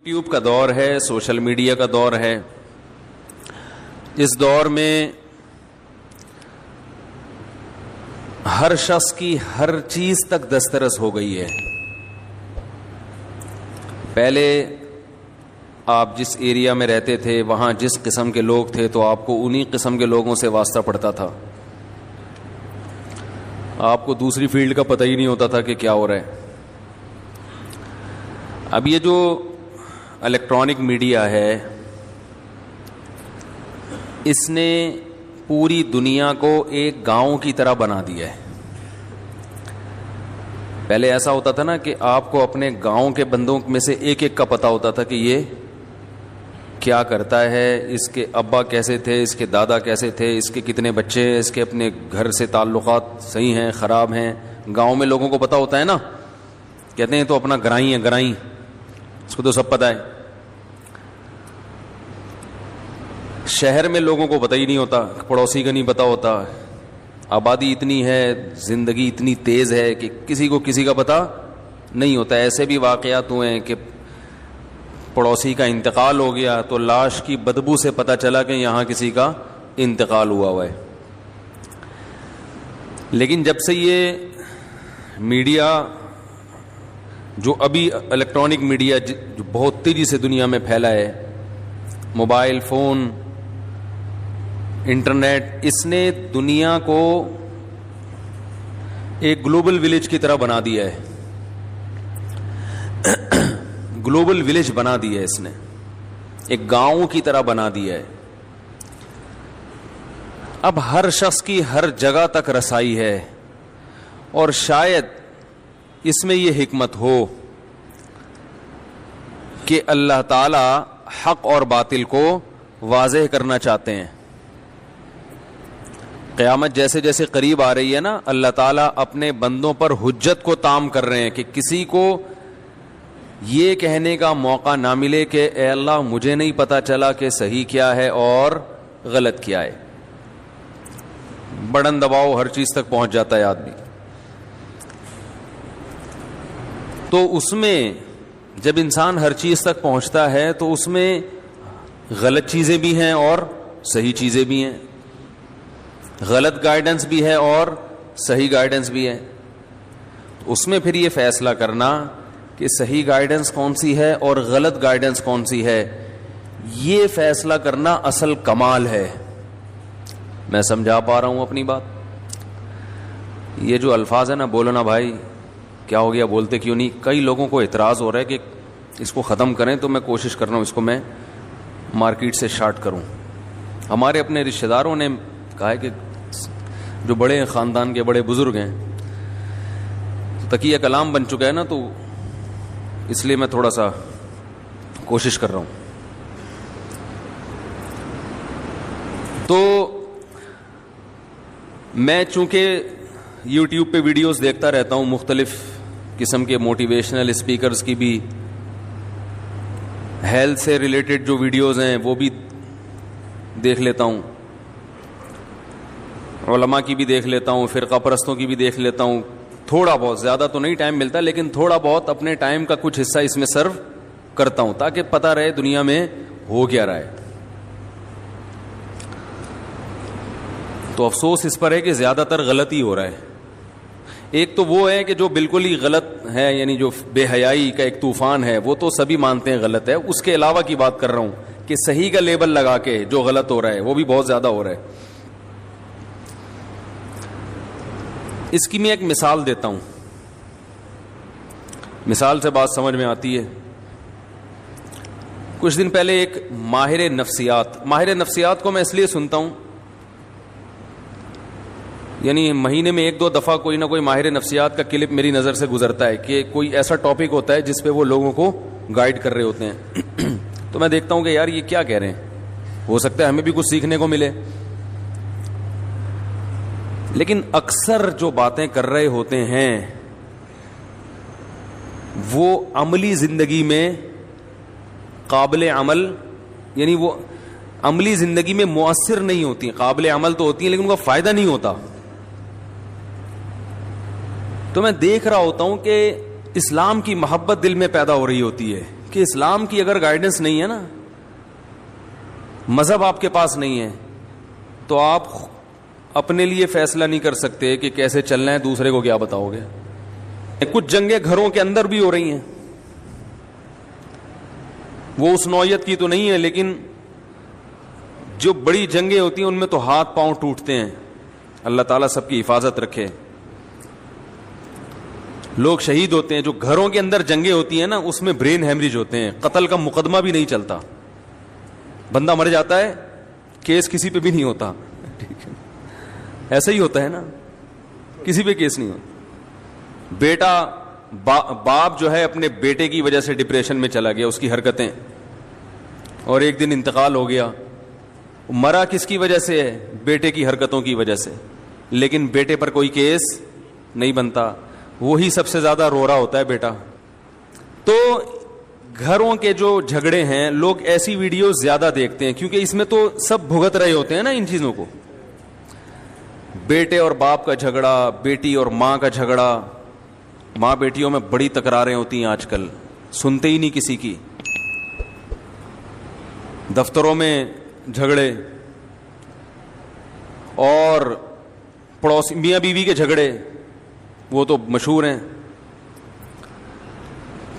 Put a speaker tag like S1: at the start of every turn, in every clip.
S1: YouTube کا دور ہے، سوشل میڈیا کا دور ہے۔ اس دور میں ہر شخص کی ہر چیز تک دسترس ہو گئی ہے۔ پہلے آپ جس ایریا میں رہتے تھے وہاں جس قسم کے لوگ تھے تو آپ کو انہی قسم کے لوگوں سے واسطہ پڑتا تھا، آپ کو دوسری فیلڈ کا پتہ ہی نہیں ہوتا تھا کہ کیا ہو رہا ہے۔ اب یہ جو الیکٹرانک میڈیا ہے اس نے پوری دنیا کو ایک گاؤں کی طرح بنا دیا ہے۔ پہلے ایسا ہوتا تھا نا کہ آپ کو اپنے گاؤں کے بندوں میں سے ایک ایک کا پتہ ہوتا تھا کہ یہ کیا کرتا ہے، اس کے ابا کیسے تھے، اس کے دادا کیسے تھے، اس کے کتنے بچے ہیں، اس کے اپنے گھر سے تعلقات صحیح ہیں خراب ہیں۔ گاؤں میں لوگوں کو پتہ ہوتا ہے نا، کہتے ہیں تو اپنا گرائی ہے، گرائی اس کو تو سب پتہ ہے۔ شہر میں لوگوں کو پتہ ہی نہیں ہوتا، پڑوسی کا نہیں پتہ ہوتا۔ آبادی اتنی ہے، زندگی اتنی تیز ہے کہ کسی کو کسی کا پتہ نہیں ہوتا۔ ایسے بھی واقعات ہوئے ہیں کہ پڑوسی کا انتقال ہو گیا تو لاش کی بدبو سے پتہ چلا کہ یہاں کسی کا انتقال ہوا ہے۔ لیکن جب سے یہ میڈیا جو ابھی الیکٹرانک میڈیا جو بہت تیزی سے دنیا میں پھیلا ہے، موبائل فون، انٹرنیٹ، اس نے دنیا کو ایک گلوبل ولیج کی طرح بنا دیا ہے۔ گلوبل ولیج بنا دیا ہے اس نے، ایک گاؤں کی طرح بنا دیا ہے۔ اب ہر شخص کی ہر جگہ تک رسائی ہے، اور شاید اس میں یہ حکمت ہو کہ اللہ تعالی حق اور باطل کو واضح کرنا چاہتے ہیں۔ قیامت جیسے جیسے قریب آ رہی ہے نا، اللہ تعالیٰ اپنے بندوں پر حجت کو تام کر رہے ہیں کہ کسی کو یہ کہنے کا موقع نہ ملے کہ اے اللہ مجھے نہیں پتا چلا کہ صحیح کیا ہے اور غلط کیا ہے۔ بٹن دباؤ ہر چیز تک پہنچ جاتا ہے آدمی۔ تو اس میں جب انسان ہر چیز تک پہنچتا ہے تو اس میں غلط چیزیں بھی ہیں اور صحیح چیزیں بھی ہیں، غلط گائیڈنس بھی ہے اور صحیح گائیڈنس بھی ہے۔ اس میں پھر یہ فیصلہ کرنا کہ صحیح گائیڈنس کون سی ہے اور غلط گائیڈنس کون سی ہے، یہ فیصلہ کرنا اصل کمال ہے۔ میں سمجھا پا رہا ہوں اپنی بات؟ یہ جو الفاظ ہے نا، بولو نا بھائی کیا ہو گیا، بولتے کیوں نہیں؟ کئی لوگوں کو اعتراض ہو رہا ہے کہ اس کو ختم کریں، تو میں کوشش کر رہا ہوں اس کو میں مارکیٹ سے شارٹ کروں۔ ہمارے اپنے رشتہ داروں نے کہا ہے کہ جو بڑے خاندان کے بڑے بزرگ ہیں، تقیہ کلام بن چکا ہے نا، تو اس لیے میں تھوڑا سا کوشش کر رہا ہوں۔ تو میں چونکہ یوٹیوب پہ ویڈیوز دیکھتا رہتا ہوں، مختلف قسم کے موٹیویشنل اسپیکرز کی بھی، ہیلتھ سے ریلیٹڈ جو ویڈیوز ہیں وہ بھی دیکھ لیتا ہوں، علماء کی بھی دیکھ لیتا ہوں، فرقہ پرستوں کی بھی دیکھ لیتا ہوں۔ تھوڑا بہت، زیادہ تو نہیں ٹائم ملتا، لیکن تھوڑا بہت اپنے ٹائم کا کچھ حصہ اس میں سرو کرتا ہوں تاکہ پتہ رہے دنیا میں ہو کیا رہا ہے۔ تو افسوس اس پر ہے کہ زیادہ تر غلط ہی ہو رہا ہے۔ ایک تو وہ ہے کہ جو بالکل ہی غلط ہے، یعنی جو بے حیائی کا ایک طوفان ہے، وہ تو سبھی مانتے ہیں غلط ہے۔ اس کے علاوہ کی بات کر رہا ہوں کہ صحیح کا لیبل لگا کے جو غلط ہو رہا ہے وہ بھی بہت زیادہ ہو رہا ہے۔ اس کی میں ایک مثال دیتا ہوں، مثال سے بات سمجھ میں آتی ہے۔ کچھ دن پہلے ایک ماہر نفسیات کو میں اس لیے سنتا ہوں، یعنی مہینے میں ایک دو دفعہ کوئی نہ کوئی ماہر نفسیات کا کلپ میری نظر سے گزرتا ہے کہ کوئی ایسا ٹاپک ہوتا ہے جس پہ وہ لوگوں کو گائیڈ کر رہے ہوتے ہیں۔ تو میں دیکھتا ہوں کہ یار یہ کیا کہہ رہے ہیں، ہو سکتا ہے ہمیں بھی کچھ سیکھنے کو ملے۔ لیکن اکثر جو باتیں کر رہے ہوتے ہیں وہ عملی زندگی میں قابل عمل، یعنی وہ عملی زندگی میں مؤثر نہیں ہوتی، قابل عمل تو ہوتی ہیں لیکن ان کا فائدہ نہیں ہوتا۔ تو میں دیکھ رہا ہوتا ہوں کہ اسلام کی محبت دل میں پیدا ہو رہی ہوتی ہے کہ اسلام کی اگر گائیڈنس نہیں ہے نا, مذہب آپ کے پاس نہیں ہے, تو آپ اپنے لیے فیصلہ نہیں کر سکتے کہ کیسے چلنا ہے, دوسرے کو کیا بتاؤ گے. کچھ جنگیں گھروں کے اندر بھی ہو رہی ہیں, وہ اس نوعیت کی تو نہیں ہے, لیکن جو بڑی جنگیں ہوتی ہیں ان میں تو ہاتھ پاؤں ٹوٹتے ہیں. اللہ تعالیٰ سب کی حفاظت رکھے. لوگ شہید ہوتے ہیں. جو گھروں کے اندر جنگیں ہوتی ہیں نا, اس میں برین ہیمریج ہوتے ہیں, قتل کا مقدمہ بھی نہیں چلتا, بندہ مر جاتا ہے, کیس کسی پہ بھی نہیں ہوتا. ٹھیک ہے, ایسا ہی ہوتا ہے نا, کسی پہ کیس نہیں ہوتا. بیٹا باپ جو ہے اپنے بیٹے کی وجہ سے ڈپریشن میں چلا گیا, اس کی حرکتیں, اور ایک دن انتقال ہو گیا. مرا کس کی وجہ سے ہے؟ بیٹے کی حرکتوں کی وجہ سے, لیکن بیٹے پر کوئی کیس نہیں بنتا, وہی سب سے زیادہ رو رہا ہوتا ہے بیٹا. تو گھروں کے جو جھگڑے ہیں, لوگ ایسی ویڈیوز زیادہ دیکھتے ہیں کیونکہ اس میں تو سب بھگت رہے ہوتے ہیں نا ان چیزوں کو. بیٹے اور باپ کا جھگڑا, بیٹی اور ماں کا جھگڑا, ماں بیٹیوں میں بڑی تکراریں ہوتی ہیں آج کل, سنتے ہی نہیں کسی کی. دفتروں میں جھگڑے, اور پڑوسی میاں بیوی کے جھگڑے, وہ تو مشہور ہیں.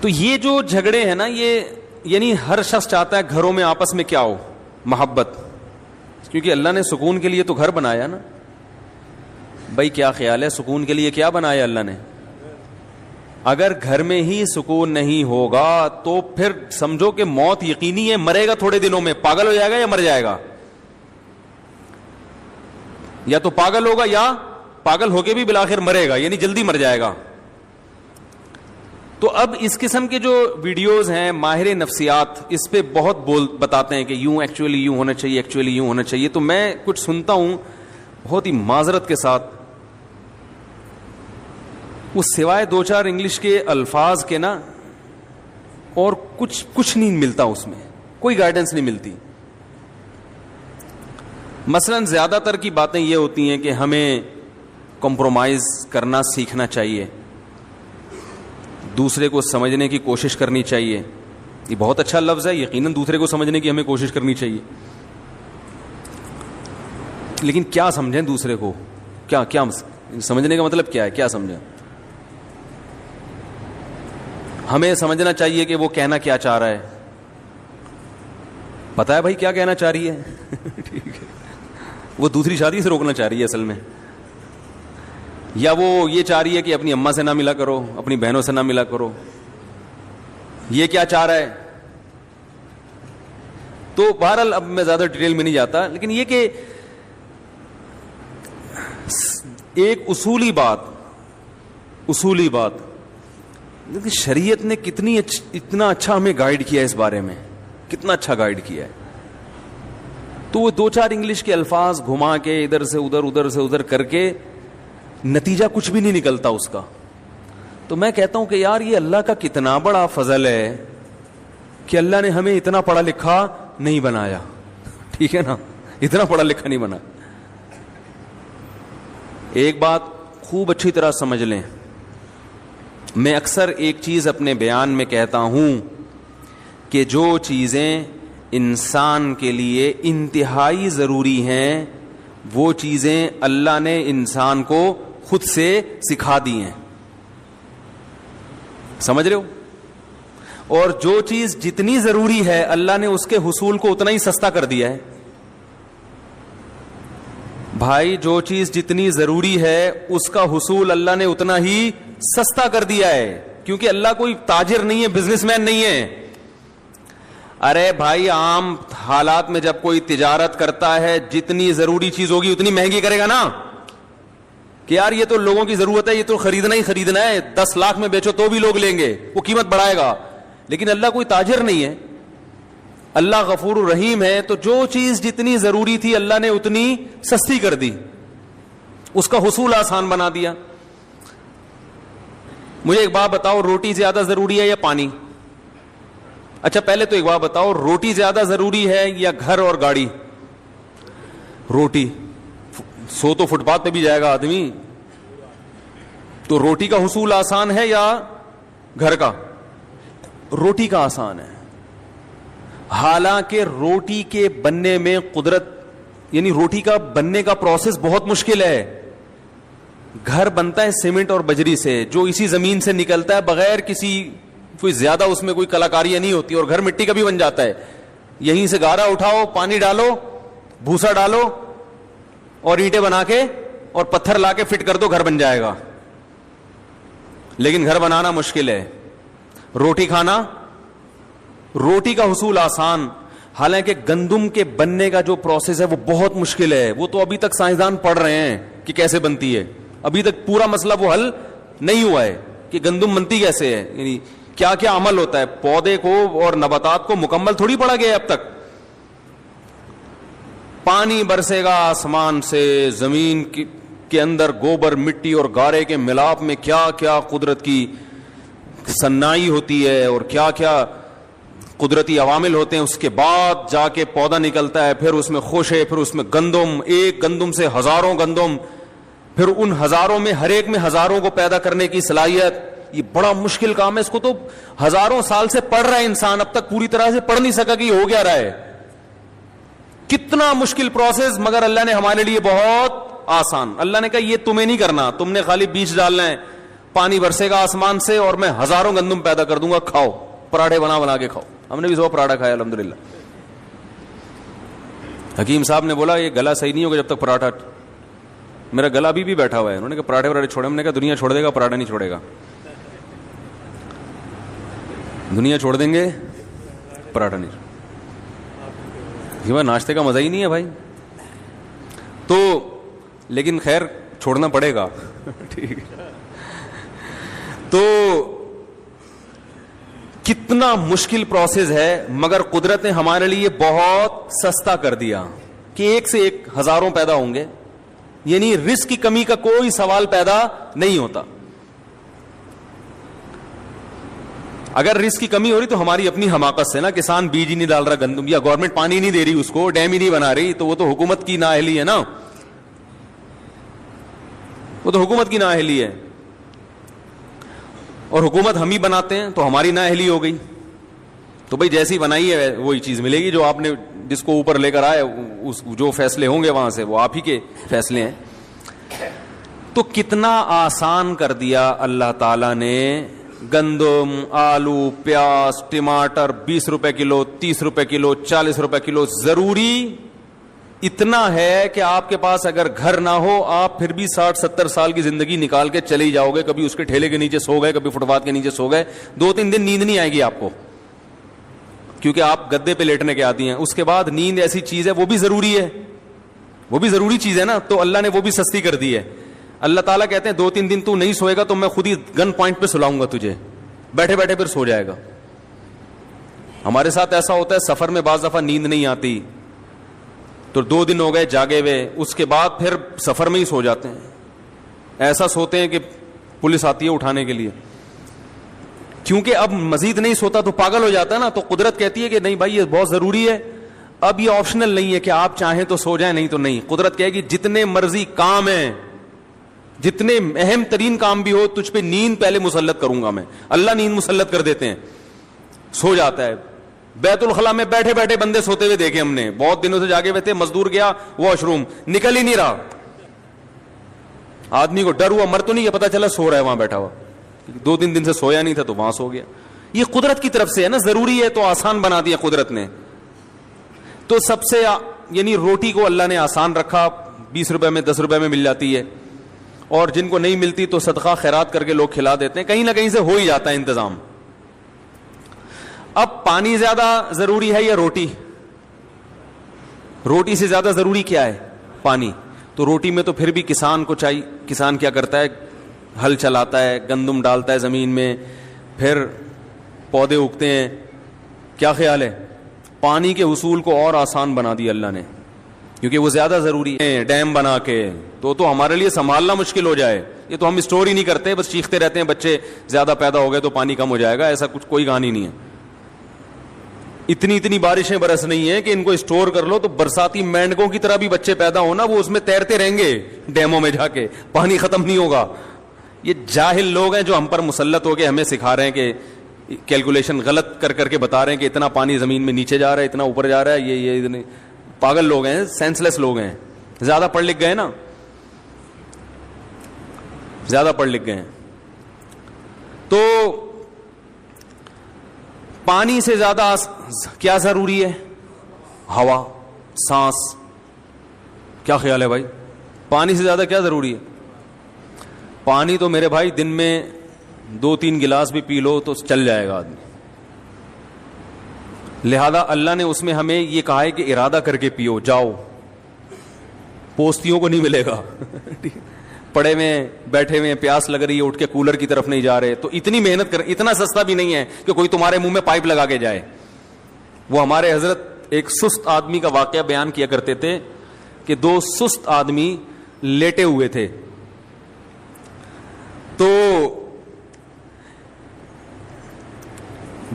S1: تو یہ جو جھگڑے ہیں نا, یہ یعنی ہر شخص چاہتا ہے گھروں میں آپس میں کیا ہو, محبت, کیونکہ اللہ نے سکون کے لیے تو گھر بنایا نا. بھائی کیا خیال ہے, سکون کے لیے کیا بنایا اللہ نے؟ اگر گھر میں ہی سکون نہیں ہوگا تو پھر سمجھو کہ موت یقینی ہے, مرے گا تھوڑے دنوں میں, پاگل ہو جائے گا یا مر جائے گا. یا تو پاگل ہوگا یا پاگل ہو کے بھی بالآخر مرے گا, یعنی جلدی مر جائے گا. تو اب اس قسم کے جو ویڈیوز ہیں, ماہر نفسیات اس پہ بہت بتاتے ہیں کہ یوں ایکچولی یوں ہونا چاہیے, ایکچولی یوں ہونا چاہیے. تو میں کچھ سنتا ہوں بہت ہی معذرت کے ساتھ, وہ سوائے دو چار انگلش کے الفاظ کے نا اور کچھ نہیں ملتا, اس میں کوئی گائیڈنس نہیں ملتی. مثلا زیادہ تر کی باتیں یہ ہوتی ہیں کہ ہمیں کمپرومائز کرنا سیکھنا چاہیے, دوسرے کو سمجھنے کی کوشش کرنی چاہیے. یہ بہت اچھا لفظ ہے, یقیناً دوسرے کو سمجھنے کی ہمیں کوشش کرنی چاہیے, لیکن کیا سمجھیں دوسرے کو, کیا سمجھنے کا مطلب کیا ہے, کیا سمجھیں؟ ہمیں سمجھنا چاہیے کہ وہ کہنا کیا چاہ رہا ہے. پتا ہے بھائی کیا کہنا چاہ رہی ہے؟ ٹھیک ہے, وہ دوسری شادی سے روکنا چاہ رہی ہے اصل میں, یا وہ یہ چاہ رہی ہے کہ اپنی اماں سے نہ ملا کرو, اپنی بہنوں سے نہ ملا کرو. یہ کیا چاہ رہا ہے؟ تو بہرحال اب میں زیادہ ڈیٹیل میں نہیں جاتا, لیکن یہ کہ ایک اصولی بات لیکن شریعت نے کتنی اتنا اچھا ہمیں گائیڈ کیا ہے, اس بارے میں کتنا اچھا گائیڈ کیا ہے. تو وہ دو چار انگلش کے الفاظ گھما کے ادھر سے ادھر کر کے نتیجہ کچھ بھی نہیں نکلتا اس کا. تو میں کہتا ہوں کہ یار یہ اللہ کا کتنا بڑا فضل ہے کہ اللہ نے ہمیں اتنا پڑھا لکھا نہیں بنایا. ٹھیک ہے نا, اتنا پڑھا لکھا نہیں بنا. ایک بات خوب اچھی طرح سمجھ لیں, میں اکثر ایک چیز اپنے بیان میں کہتا ہوں کہ جو چیزیں انسان کے لیے انتہائی ضروری ہیں وہ چیزیں اللہ نے انسان کو خود سے سکھا دی ہیں. سمجھ رہے ہو؟ اور جو چیز جتنی ضروری ہے اللہ نے اس کے حصول کو اتنا ہی سستا کر دیا ہے. بھائی جو چیز جتنی ضروری ہے اس کا حصول اللہ نے اتنا ہی سستا کر دیا ہے, کیونکہ اللہ کوئی تاجر نہیں ہے, بزنس مین نہیں ہے. ارے بھائی عام حالات میں جب کوئی تجارت کرتا ہے جتنی ضروری چیز ہوگی اتنی مہنگی کرے گا نا, کہ یار یہ تو لوگوں کی ضرورت ہے, یہ تو خریدنا ہی خریدنا ہے, 10 لاکھ میں بیچو تو بھی لوگ لیں گے, وہ قیمت بڑھائے گا. لیکن اللہ کوئی تاجر نہیں ہے, اللہ غفور الرحیم ہے. تو جو چیز جتنی ضروری تھی اللہ نے اتنی سستی کر دی, اس کا حصول آسان بنا دیا. مجھے ایک بات بتاؤ, روٹی زیادہ ضروری ہے یا پانی؟ اچھا پہلے تو ایک بات بتاؤ, روٹی زیادہ ضروری ہے یا گھر اور گاڑی؟ روٹی. سو تو فٹ پاتھ پہ بھی جائے گا آدمی, تو روٹی کا حصول آسان ہے یا گھر کا؟ روٹی کا آسان ہے. حالانکہ روٹی کے بننے میں قدرت, یعنی روٹی کا بننے کا پروسیس بہت مشکل ہے. گھر بنتا ہے سیمنٹ اور بجری سے, جو اسی زمین سے نکلتا ہے بغیر کسی کوئی زیادہ اس میں کوئی کلاکاریاں نہیں ہوتی, اور گھر مٹی کا بھی بن جاتا ہے. یہیں سے گارا اٹھاؤ, پانی ڈالو, بھوسا ڈالو اور اینٹیں بنا کے اور پتھر لا کے فٹ کر دو, گھر بن جائے گا. لیکن گھر بنانا مشکل ہے. روٹی کھانا, روٹی کا حصول آسان. حالانکہ گندم کے بننے کا جو پروسیس ہے وہ بہت مشکل ہے. وہ تو ابھی تک سائنسدان پڑھ رہے ہیں کہ کیسے بنتی ہے. ابھی تک پورا مسئلہ وہ حل نہیں ہوا ہے کہ گندم بنتی کیسے ہے, یعنی کیا کیا عمل ہوتا ہے. پودے کو اور نباتات کو مکمل تھوڑی پڑھا گیا ہے اب تک. پانی برسے گا آسمان سے, زمین کے اندر گوبر, مٹی اور گارے کے ملاپ میں کیا کیا قدرت کی صناعی ہوتی ہے اور کیا کیا قدرتی عوامل ہوتے ہیں. اس کے بعد جا کے پودا نکلتا ہے, پھر اس میں خوشے, پھر اس میں گندم, ایک گندم سے ہزاروں گندم, پھر ان ہزاروں میں ہر ایک میں ہزاروں کو پیدا کرنے کی صلاحیت. یہ بڑا مشکل کام ہے. اس کو تو ہزاروں سال سے پڑھ رہا ہے انسان, اب تک پوری طرح سے پڑھ نہیں سکا کہ یہ ہو گیا رہا ہے. کتنا مشکل پروسیس, مگر اللہ نے ہمارے لیے بہت آسان. اللہ نے کہا یہ تمہیں نہیں کرنا, تم نے خالی بیج ڈالنا ہے, پانی برسے گا آسمان سے اور میں ہزاروں گندم پیدا کر دوں گا, کھاؤ, پراٹھے بنا بنا کے کھاؤ. ہم نے بھی صبح پراٹھا کھایا الحمدللہ. حکیم صاحب نے بولا یہ گلا صحیح نہیں ہوگا جب تک پراٹھا, میرا گلا ابھی بھی بیٹھا ہوا ہے. انہوں نے کہا پراٹھے وراٹھے چھوڑے. ہم نے کہا دنیا چھوڑ دے گا, پراٹھا نہیں چھوڑے گا. دنیا چھوڑ دیں گے, پراٹھا نہیں. ناشتے کا مزہ ہی نہیں ہے بھائی. تو لیکن خیر چھوڑنا پڑے گا. ٹھیک ہے. تو کتنا مشکل پروسیس ہے, مگر قدرت نے ہمارے لیے بہت سستا کر دیا کہ ایک سے ایک ہزاروں پیدا ہوں گے. یعنی رزق کی کمی کا کوئی سوال پیدا نہیں ہوتا. اگر رزق کی کمی ہو رہی تو ہماری اپنی حماقت سے نا, کسان بیج ہی نہیں ڈال رہا گندم, یا گورنمنٹ پانی نہیں دے رہی اس کو, ڈیم ہی نہیں بنا رہی, تو وہ تو حکومت کی نااہلی ہے نا, وہ تو حکومت کی نااہلی ہے. اور حکومت ہم ہی بناتے ہیں تو ہماری نااہلی ہو گئی. تو بھائی جیسی بنائی ہے وہی چیز ملے گی. جو آپ نے جس کو اوپر لے کر آئے, جو فیصلے ہوں گے وہاں سے وہ آپ ہی کے فیصلے ہیں. تو کتنا آسان کر دیا اللہ تعالی نے. گندم, آلو, پیاز, ٹماٹر 20 روپے کلو, 30 روپے کلو, 40 روپے کلو. ضروری اتنا ہے کہ آپ کے پاس اگر گھر نہ ہو, آپ پھر بھی 60-70 سال کی زندگی نکال کے چلے جاؤ گے. کبھی اس کے ٹھیلے کے نیچے سو گئے, کبھی فٹ پاتھ کے نیچے سو گئے, 2-3 دن نیند نہیں آئے گی آپ کو, کیونکہ آپ گدے پہ لیٹنے کے عادی ہیں. اس کے بعد نیند ایسی چیز ہے, وہ بھی ضروری ہے, وہ بھی ضروری چیز ہے نا, تو اللہ نے وہ بھی سستی کر دی ہے. اللہ تعالیٰ کہتے ہیں 2-3 دن تو نہیں سوئے گا تو میں خود ہی گن پوائنٹ پہ سلاؤں گا تجھے, بیٹھے بیٹھے پھر سو جائے گا. ہمارے ساتھ ایسا ہوتا ہے, سفر میں بعض دفعہ نیند نہیں آتی تو 2 دن ہو گئے جاگے ہوئے, اس کے بعد پھر سفر میں ہی سو جاتے ہیں. ایسا سوتے ہیں کہ پولیس آتی ہے اٹھانے کے لیے, کیونکہ اب مزید نہیں سوتا تو پاگل ہو جاتا ہے نا. تو قدرت کہتی ہے کہ نہیں بھائی یہ بہت ضروری ہے, اب یہ آپشنل نہیں ہے کہ آپ چاہیں تو سو جائیں, نہیں تو نہیں. قدرت کہے گی جتنے مرضی کام ہیں, جتنے اہم ترین کام بھی ہو, تجھ پہ نیند پہلے مسلط کروں گا میں. اللہ نیند مسلط کر دیتے ہیں, سو جاتا ہے. بیت الخلاء میں بیٹھے بیٹھے بندے سوتے ہوئے دیکھے ہم نے, بہت دنوں سے جاگے ہوئے تھے. مزدور گیا واش روم, نکل ہی نہیں رہا. آدمی کو ڈر ہوا, مر تو نہیں ہے, پتا چلا سو رہا ہے وہاں بیٹھا ہوا, 2-3 دن سے سویا نہیں تھا تو وہاں سو گیا. یہ قدرت کی طرف سے ہے نا, ضروری ہے تو آسان بنا دیا قدرت نے. تو سب سے یعنی روٹی کو اللہ نے آسان رکھا, 20 روپے میں 10 روپے میں مل جاتی ہے, اور جن کو نہیں ملتی تو صدقہ خیرات کر کے لوگ کھلا دیتے ہیں. کہیں نہ کہیں سے ہو ہی جاتا ہے انتظام. اب پانی زیادہ ضروری ہے یا روٹی؟ روٹی سے زیادہ ضروری کیا ہے؟ پانی. تو روٹی میں تو پھر بھی کسان کو چاہیے. کسان کیا کرتا ہے؟ ہل چلاتا ہے, گندم ڈالتا ہے زمین میں, پھر پودے اگتے ہیں. کیا خیال ہے؟ پانی کے حصول کو اور آسان بنا دیا اللہ نے, کیونکہ وہ زیادہ ضروری ہے. ڈیم بنا کے تو ہمارے لیے سنبھالنا مشکل ہو جائے. یہ تو ہم اسٹور ہی نہیں کرتے, بس چیختے رہتے ہیں بچے زیادہ پیدا ہو گئے تو پانی کم ہو جائے گا. ایسا کچھ کوئی کہانی نہیں ہے. اتنی بارشیں برس نہیں ہیں کہ ان کو اسٹور کر لو تو برساتی مینڈکوں کی طرح بھی بچے پیدا ہونا, وہ اس میں تیرتے رہیں گے ڈیموں میں جا کے, پانی ختم نہیں ہوگا. یہ جاہل لوگ ہیں جو ہم پر مسلط ہو کے ہمیں سکھا رہے ہیں کہ کیلکولیشن غلط کر کر کے بتا رہے ہیں کہ اتنا پانی زمین میں نیچے جا رہا ہے, اتنا اوپر جا رہا ہے. یہ پاگل لوگ ہیں, سینس لیس لوگ ہیں, زیادہ پڑھ لکھ گئے نا, زیادہ پڑھ لکھ گئے ہیں. تو پانی سے زیادہ کیا ضروری ہے؟ ہوا, سانس. کیا خیال ہے بھائی؟ پانی سے زیادہ کیا ضروری ہے؟ پانی تو میرے بھائی دن میں 2-3 گلاس بھی پی لو تو چل جائے گا آدمی. لہذا اللہ نے اس میں ہمیں یہ کہا ہے کہ ارادہ کر کے پیو. جاؤ, پوستیوں کو نہیں ملے گا. پڑے میں بیٹھے ہوئے پیاس لگ رہی ہے, اٹھ کے کولر کی طرف نہیں جا رہے, تو اتنی محنت کر. اتنا سستا بھی نہیں ہے کہ کوئی تمہارے منہ میں پائپ لگا کے جائے. وہ ہمارے حضرت ایک سست آدمی کا واقعہ بیان کیا کرتے تھے کہ 2 سست آدمی لیٹے ہوئے تھے. تو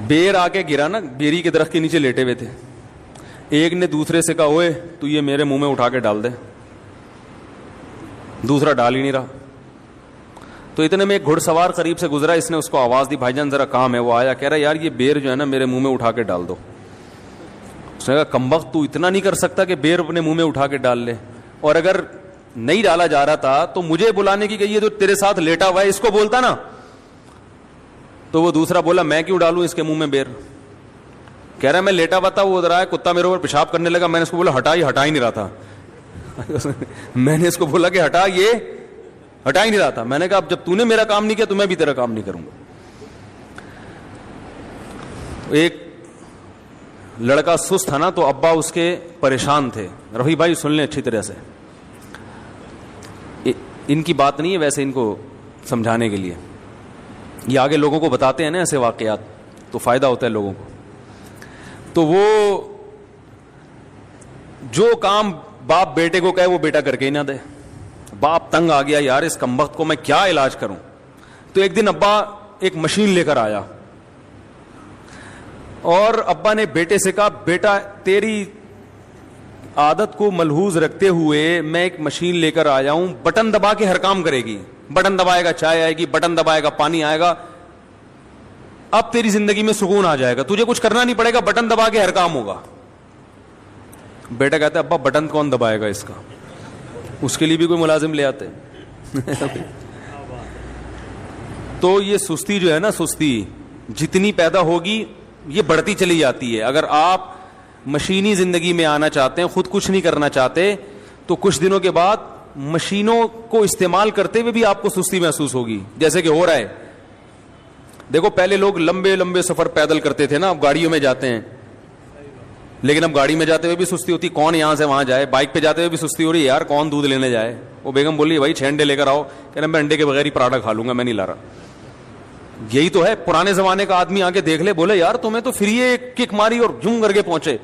S1: بیر آ کے گرا نا, بیری کے درخت کے نیچے لیٹے ہوئے تھے. ایک نے دوسرے سے کہا, اوئے تو یہ میرے منہ میں اٹھا کے ڈال دے. دوسرا ڈال ہی نہیں رہا. تو اتنے میں ایک گھڑ سوار قریب سے گزرا, اس نے اس کو آواز دی, بھائی جان ذرا کام ہے. وہ آیا, کہہ رہا یار یہ بیر جو ہے نا میرے منہ میں اٹھا کے ڈال دو. اس نے کہا کمبخت تو اتنا نہیں کر سکتا کہ بیر اپنے منہ میں اٹھا کے ڈال لے, اور اگر نہیں ڈالا جا رہا تھا تو مجھے بلانے کی کہ یہ جو تیرے ساتھ لیٹا ہوا ہے اس کو بولتا نا. تو وہ دوسرا بولا میں کیوں ڈالوں اس کے منہ میں بیر؟ کہہ رہا میں لیٹا ہوا تھا, وہ ادھر آیا, کتا میرے اوپر پیشاب کرنے لگا, میں نے اس کو بولا ہٹا ہی نہیں رہا تھا. میں نے اس کو بولا کہ ہٹا ہی نہیں رہا تھا. میں نے کہا اب جب تو نے میرا کام نہیں کیا تو میں بھی تیرا کام نہیں کروں گا. ایک لڑکا سست تھا نا, تو ابا اس کے پریشان تھے. رفیع بھائی سن لیں اچھی طرح سے, ان کی بات نہیں ہے ویسے, ان کو سمجھانے کے لیے. یہ آگے لوگوں کو بتاتے ہیں نا ایسے واقعات, تو فائدہ ہوتا ہے لوگوں کو. تو وہ جو کام باپ بیٹے کو کہے وہ بیٹا کر کے ہی نہ دے. باپ تنگ آ گیا, یار اس کمبخت کو میں کیا علاج کروں. تو ایک دن ابا ایک مشین لے کر آیا, اور ابا نے بیٹے سے کہا بیٹا تیری عادت کو ملحوظ رکھتے ہوئے میں ایک مشین لے کر آیا ہوں, بٹن دبا کے ہر کام کرے گی. بٹن دبائے گا چائے آئے گی, بٹن دبائے گا پانی آئے گا. اب تیری زندگی میں سکون آ جائے گا, تجھے کچھ کرنا نہیں پڑے گا, بٹن دبا کے ہر کام ہوگا. بیٹا کہتا ہے ابا بٹن کون دبائے گا اس کا, اس کے لیے بھی کوئی ملازم لے آتے. تو یہ سستی جو ہے نا, سستی جتنی پیدا ہوگی یہ بڑھتی چلی جاتی ہے. اگر آپ مشینی زندگی میں آنا چاہتے ہیں, خود کچھ نہیں کرنا چاہتے, تو کچھ دنوں کے بعد مشینوں کو استعمال کرتے ہوئے بھی آپ کو سستی محسوس ہوگی, جیسے کہ ہو رہا ہے. دیکھو پہلے لوگ لمبے لمبے سفر پیدل کرتے تھے نا, اب گاڑیوں میں جاتے ہیں, لیکن اب گاڑی میں جاتے ہوئے بھی سستی ہوتی, کون یہاں سے وہاں جائے. بائک پہ جاتے ہوئے بھی سستی ہو رہی ہے, یار کون دودھ لینے جائے. وہ بیگم بولی بھائی 6 انڈے لے کر آؤ, کہہ رہے میں انڈے کے بغیر ہی پراٹھا کھا لوں گا, میں نہیں لا رہا. یہی تو ہے, پرانے زمانے کا آدمی آگے دیکھ لے, بولے یار تمہیں تو پھر یہ کک ماری اور جم کر کے پہنچے.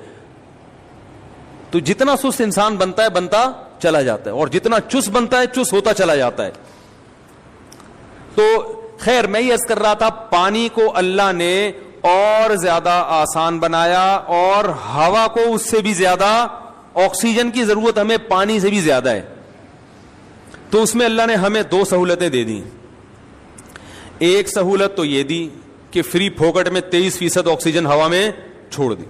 S1: تو جتنا سست انسان بنتا ہے بنتا چلا جاتا ہے, اور جتنا چست بنتا ہے چست ہوتا چلا جاتا ہے. تو خیر میں یہ عرض کر رہا تھا, پانی کو اللہ نے اور زیادہ آسان بنایا, اور ہوا کو اس سے بھی زیادہ, آکسیجن کی ضرورت ہمیں پانی سے بھی زیادہ ہے. تو اس میں اللہ نے ہمیں 2 سہولتیں دے دی. ایک سہولت تو یہ دی کہ فری پھوکٹ میں 23% آکسیجن ہوا میں چھوڑ دی.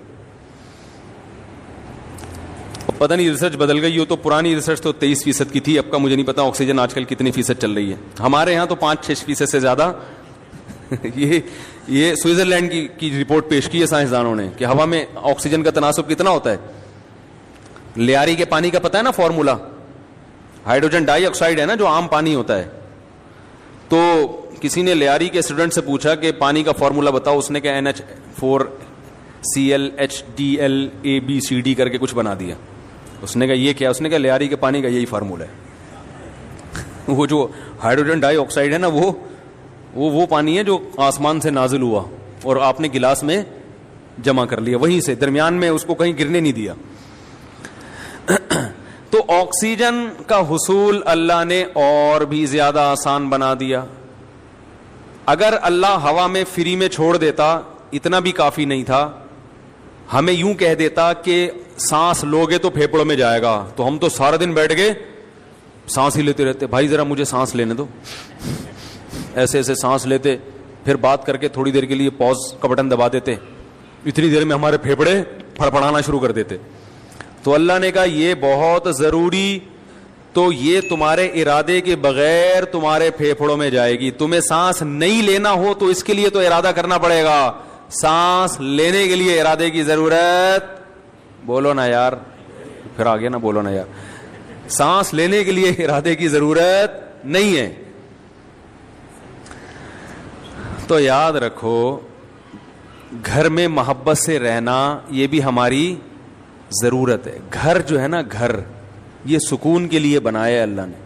S1: پتہ نہیں ریسرچ بدل گئی ہو, تو پرانی ریسرچ تو 23% کی تھی, اب کا مجھے نہیں پتا آکسیجن آج کل کتنی فیصد چل رہی ہے. ہمارے یہاں تو 5-6% سے زیادہ. یہ سوئٹزرلینڈ کی رپورٹ پیش کی ہے سائنسدانوں نے کہ ہوا میں آکسیجن کا تناسب کتنا ہوتا ہے. لیاری کے پانی کا پتہ ہے نا فارمولا, ہائیڈروجن ڈائی آکسائڈ ہے نا جو عام پانی ہوتا ہے. تو کسی نے لیاری کے اسٹوڈنٹ سے پوچھا کہ پانی کا فارمولا بتاؤ, اس نے کہا NH4Cl کر کے کچھ بنا دیا. اس نے کہا یہ کیا؟ اس نے کہا لیاری کے پانی کا یہی فارمولا ہے. وہ جو ہائیڈروجن ڈائی آکسائڈ ہے نا, وہ پانی ہے جو آسمان سے نازل ہوا اور آپ نے گلاس میں جمع کر لیا, وہیں سے درمیان میں اس کو کہیں گرنے نہیں دیا. تو آکسیجن کا حصول اللہ نے اور بھی زیادہ آسان بنا دیا. اگر اللہ ہوا میں فری میں چھوڑ دیتا اتنا بھی کافی نہیں تھا, ہمیں یوں کہہ دیتا کہ سانس لوگے تو پھیپڑوں میں جائے گا, تو ہم تو سارا دن بیٹھ گئے سانس ہی لیتے رہتے. بھائی ذرا مجھے سانس لینے دو, ایسے ایسے سانس لیتے, پھر بات کر کے تھوڑی دیر کے لیے پاز کا بٹن دبا دیتے, اتنی دیر میں ہمارے پھیپھڑے پھڑپڑانا شروع کر دیتے. تو اللہ نے کہا یہ بہت ضروری, تو یہ تمہارے ارادے کے بغیر تمہارے پھیپھڑوں میں جائے گی. تمہیں سانس نہیں لینا ہو تو اس کے لیے تو ارادہ کرنا پڑے گا, سانس لینے کے لیے ارادے کی ضرورت, بولو نا یار, پھر آگے نا بولو نا یار, سانس لینے کے لیے ارادے کی ضرورت نہیں ہے. تو یاد رکھو گھر میں محبت سے رہنا یہ بھی ہماری ضرورت ہے. گھر جو ہے نا, گھر یہ سکون کے لیے بنایا اللہ نے.